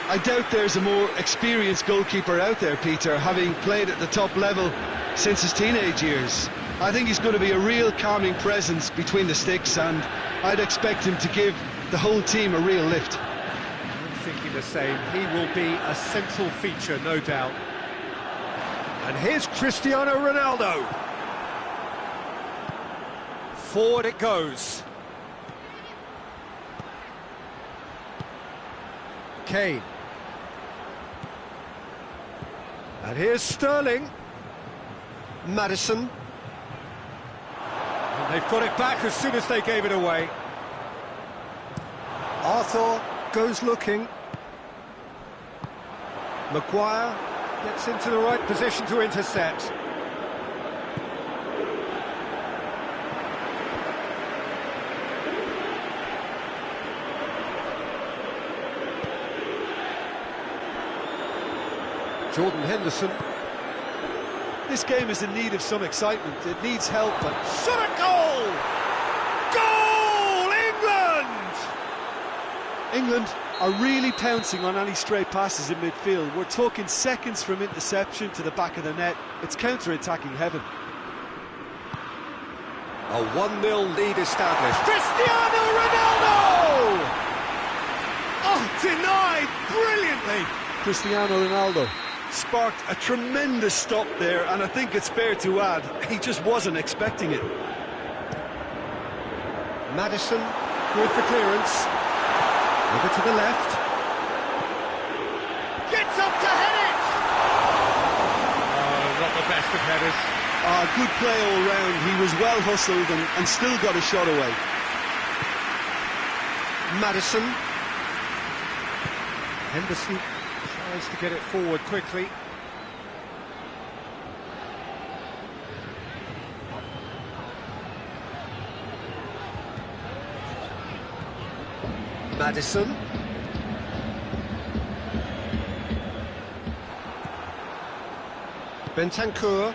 I doubt there's a more experienced goalkeeper out there, Peter, having played at the top level since his teenage years. I think he's going to be a real calming presence between the sticks, and I'd expect him to give the whole team a real lift. I'm thinking the same. He will be a central feature, no doubt. And here's Cristiano Ronaldo. Forward it goes. Kane. And here's Sterling. Maddison. And they've got it back as soon as they gave it away. Arthur goes looking. Maguire gets into the right position to intercept. Jordan Henderson. This game is in need of some excitement. It needs help. And Shot a goal! Goal! England! England are really pouncing on any stray passes in midfield. We're talking seconds from interception to the back of the net. It's counter-attacking heaven. A 1-0 lead established. Cristiano Ronaldo! Oh, denied brilliantly! Cristiano Ronaldo sparked a tremendous stop there, and I think it's fair to add, he just wasn't expecting it. Maddison with the clearance. Over to the left. Gets up to head it! Oh, not the best of headers. Good play all round. He was well hustled and still got a shot away. Maddison. Henderson tries to get it forward quickly. Maddison. Bentancur.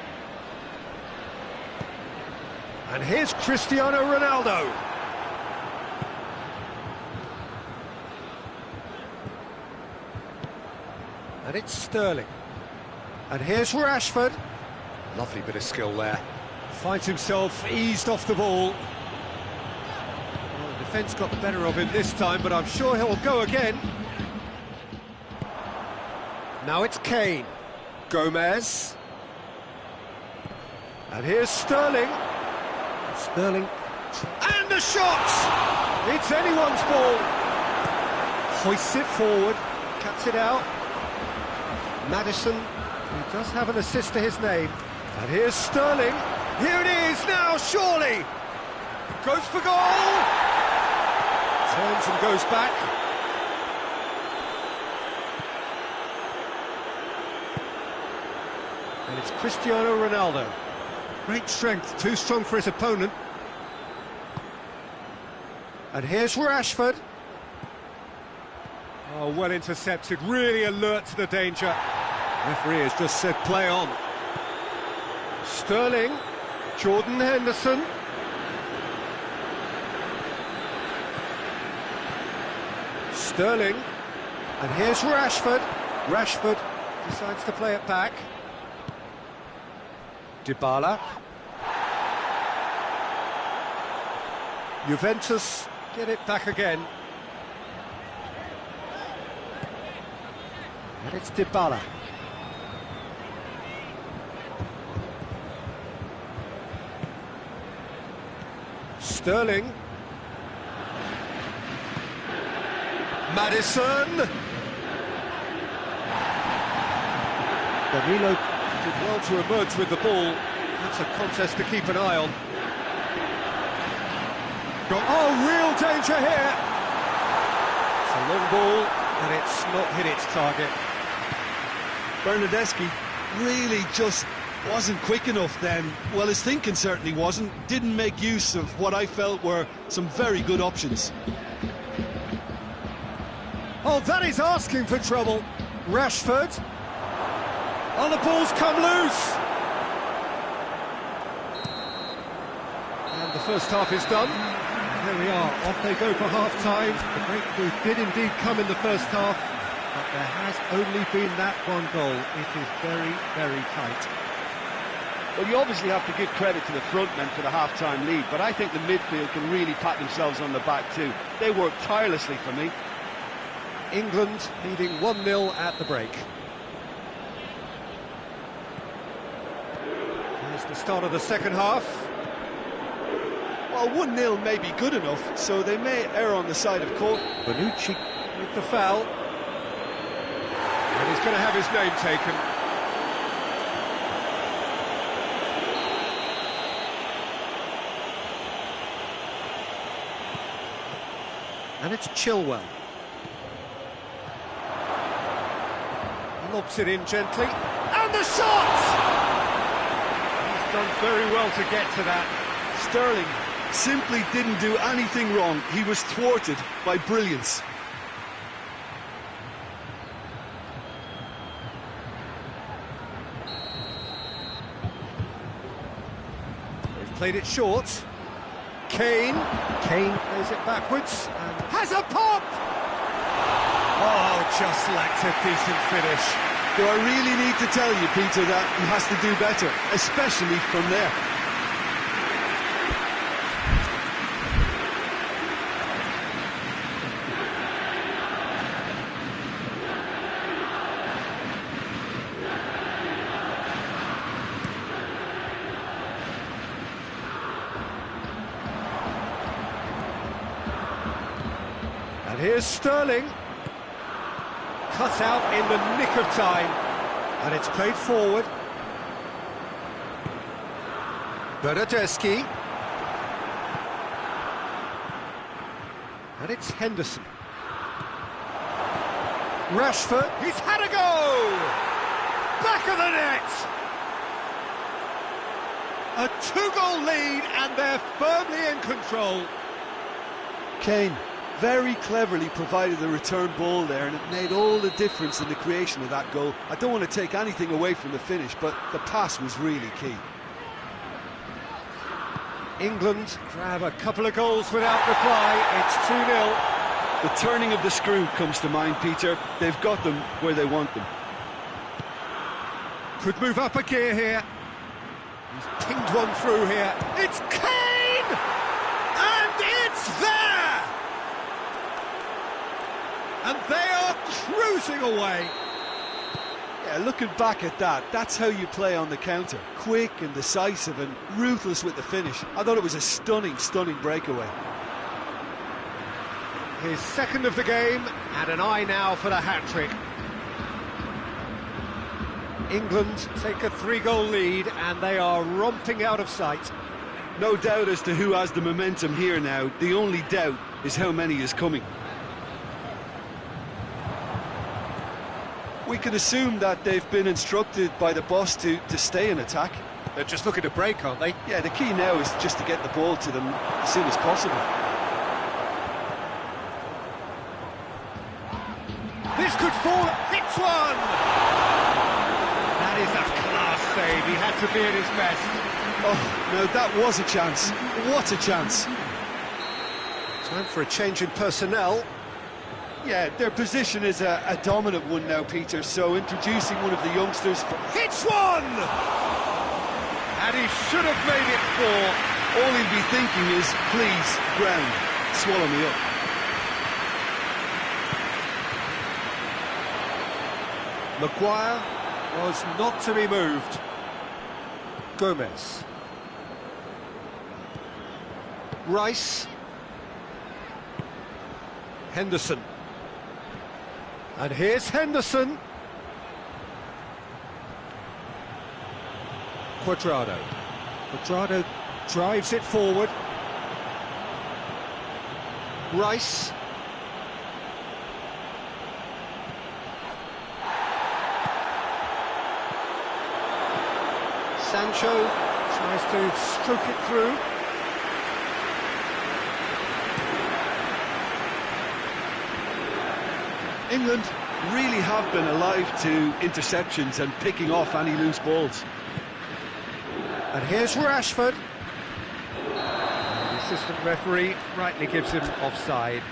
And here's Cristiano Ronaldo. And it's Sterling. And here's Rashford. Lovely bit of skill there. Finds himself eased off the ball. Well, the defence got the better of him this time, but I'm sure he'll go again. Now it's Kane. Gomez. And here's Sterling. Sterling. And the shot! It's anyone's ball. Hoists it forward. Cuts it out. Maddison, who does have an assist to his name. And here's Sterling. Here it is now, surely. Goes for goal. Turns and goes back. And it's Cristiano Ronaldo. Great strength, too strong for his opponent. And here's Rashford. Oh, well intercepted, really alert to the danger. Referee has just said play on. Sterling, Jordan Henderson. Sterling, and here's Rashford. Rashford decides to play it back. Dybala. Juventus get it back again. And it's Dybala. Sterling. Maddison. Danilo did well to emerge with the ball. That's a contest to keep an eye on. Oh, real danger here. It's a long ball, and it's not hit its target. Bernardeschi really just wasn't quick enough then. Well, his thinking certainly wasn't. Didn't make use of what I felt were some very good options. Oh, that is asking for trouble. Rashford. Oh, the ball's come loose. And the first half is done. There we are, off they go for half-time. The breakthrough did indeed come in the first half, but there has only been that one goal. It is very, very tight. Well, you obviously have to give credit to the front men for the half-time lead, but I think the midfield can really pat themselves on the back too. They worked tirelessly for me. England leading 1-0 at the break. Here's the start of the second half. Well, 1-0 may be good enough, so they may err on the side of caution. Bonucci with the foul. And he's going to have his name taken. And it's Chilwell. Lobs it in gently. And the shot! He's done very well to get to that. Sterling simply didn't do anything wrong. He was thwarted by brilliance. They've played it short. Kane plays it backwards and has a pop! Oh, just lacked a decent finish. Do I really need to tell you, Peter, that he has to do better, especially from there? And here's Sterling. Cut out in the nick of time. And it's played forward. Bernardeschi. And it's Henderson. Rashford, he's had a go! Back of the net! A two-goal lead and they're firmly in control. Kane very cleverly provided the return ball there, and it made all the difference in the creation of that goal. I don't want to take anything away from the finish, but the pass was really key. England grab a couple of goals without reply. It's 2-0. The turning of the screw comes to mind, Peter. They've got them where they want them. Could move up a gear here. He's pinged one through here. It's Kane! And it's there! And they are cruising away. Yeah, looking back at that, that's how you play on the counter. Quick and decisive and ruthless with the finish. I thought it was a stunning, stunning breakaway. His second of the game, and an eye now for the hat-trick. England take a 3-goal lead, and they are romping out of sight. No doubt as to who has the momentum here now. The only doubt is how many is coming. We can assume that they've been instructed by the boss to stay in attack. They're just looking to break, aren't they? Yeah, the key now is just to get the ball to them as soon as possible. This could fall. Hits one! That is a class save. He had to be at his best. Oh, no, that was a chance. What a chance. Time for a change in personnel. Yeah, their position is a dominant one now, Peter, so introducing one of the youngsters... Hits one! And he should have made it 4. All he'll be thinking is, please, ground, swallow me up. Maguire was not to be moved. Gomez. Rice. Henderson. And here's Henderson. Cuadrado. Cuadrado drives it forward. Rice. Sancho tries to stroke it through. England really have been alive to interceptions and picking off any loose balls. And here's Rashford. The assistant referee rightly gives him offside.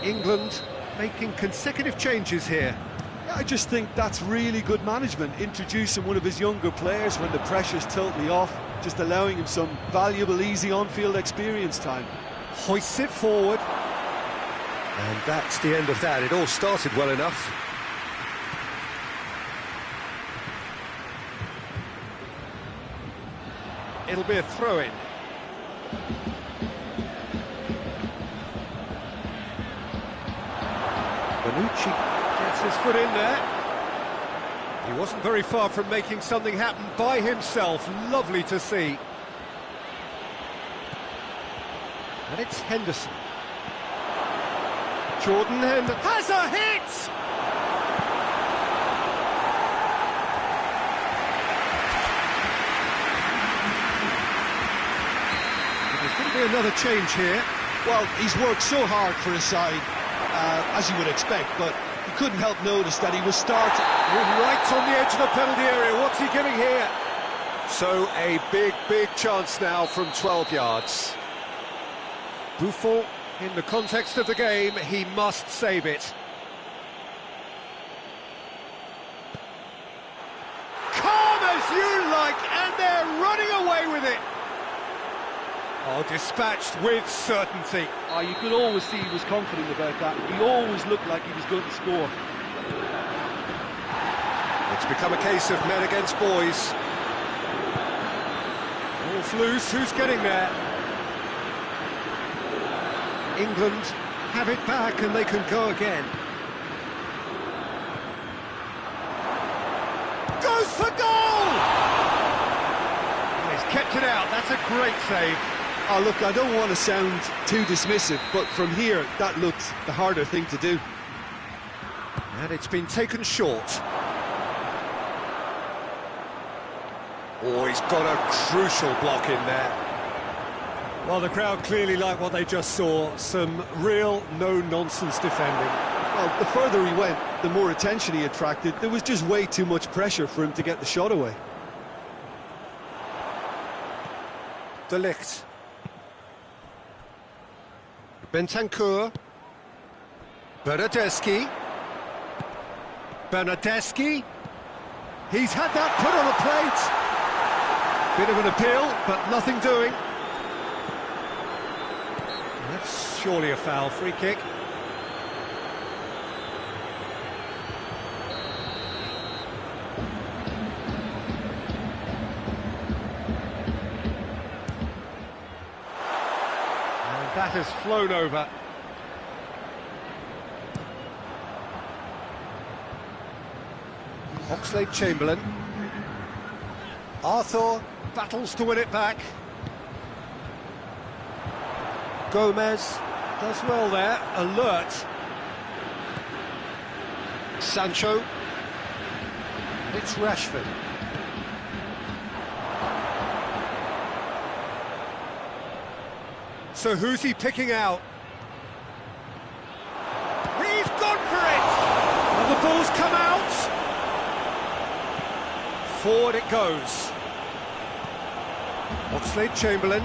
England making consecutive changes here. I just think that's really good management, introducing one of his younger players when the pressure's totally off, just allowing him some valuable, easy on-field experience time. Hoists it forward. And that's the end of that. It all started well enough. It'll be a throw-in. Bonucci gets his foot in there. He wasn't very far from making something happen by himself. Lovely to see. And it's Henderson. Jordan Henderson has a hit! There's going to be another change here. Well, he's worked so hard for his side, as you would expect, but you couldn't help notice that he was starting right on the edge of the penalty area. What's he giving here? So a big chance now from 12 yards. Buffon, in the context of the game, he must save it. Calm as you like, and they're running away with it. Oh, dispatched with certainty. Oh, you could always see he was confident about that. He always looked like he was going to score. It's become a case of men against boys. Ball's loose, who's getting there? England have it back and they can go again. Goes for goal! He's kept it out, that's a great save. Oh, look, I don't want to sound too dismissive, but from here, that looks the harder thing to do. And it's been taken short. Oh, he's got a crucial block in there. Well, the crowd clearly like what they just saw. Some real no-nonsense defending. Well, the further he went, the more attention he attracted. There was just way too much pressure for him to get the shot away. De Ligt. Bentancur. Bernardeschi. Bernardeschi. He's had that put on a plate. Bit of an appeal, but nothing doing. That's surely a foul. Free kick. And that has flown over. Oxlade-Chamberlain. Arthur battles to win it back. Gomez does well there, alert. Sancho. It's Rashford. So who's he picking out? He's gone for it! And the ball's come out. Forward it goes. Oxlade-Chamberlain.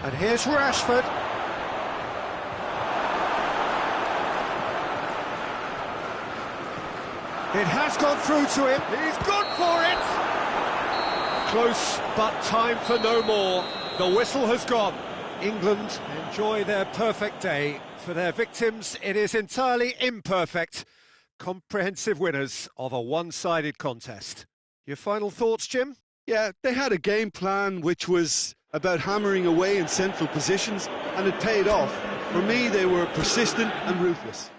And here's Rashford. It has gone through to him. He's gone for it! Close, but time for no more. The whistle has gone. England enjoy their perfect day. For their victims, it is entirely imperfect. comprehensive winners of a one-sided contest. Your final thoughts, Jim? Yeah, they had a game plan which was about hammering away in central positions, and it paid off. For me, they were persistent and ruthless.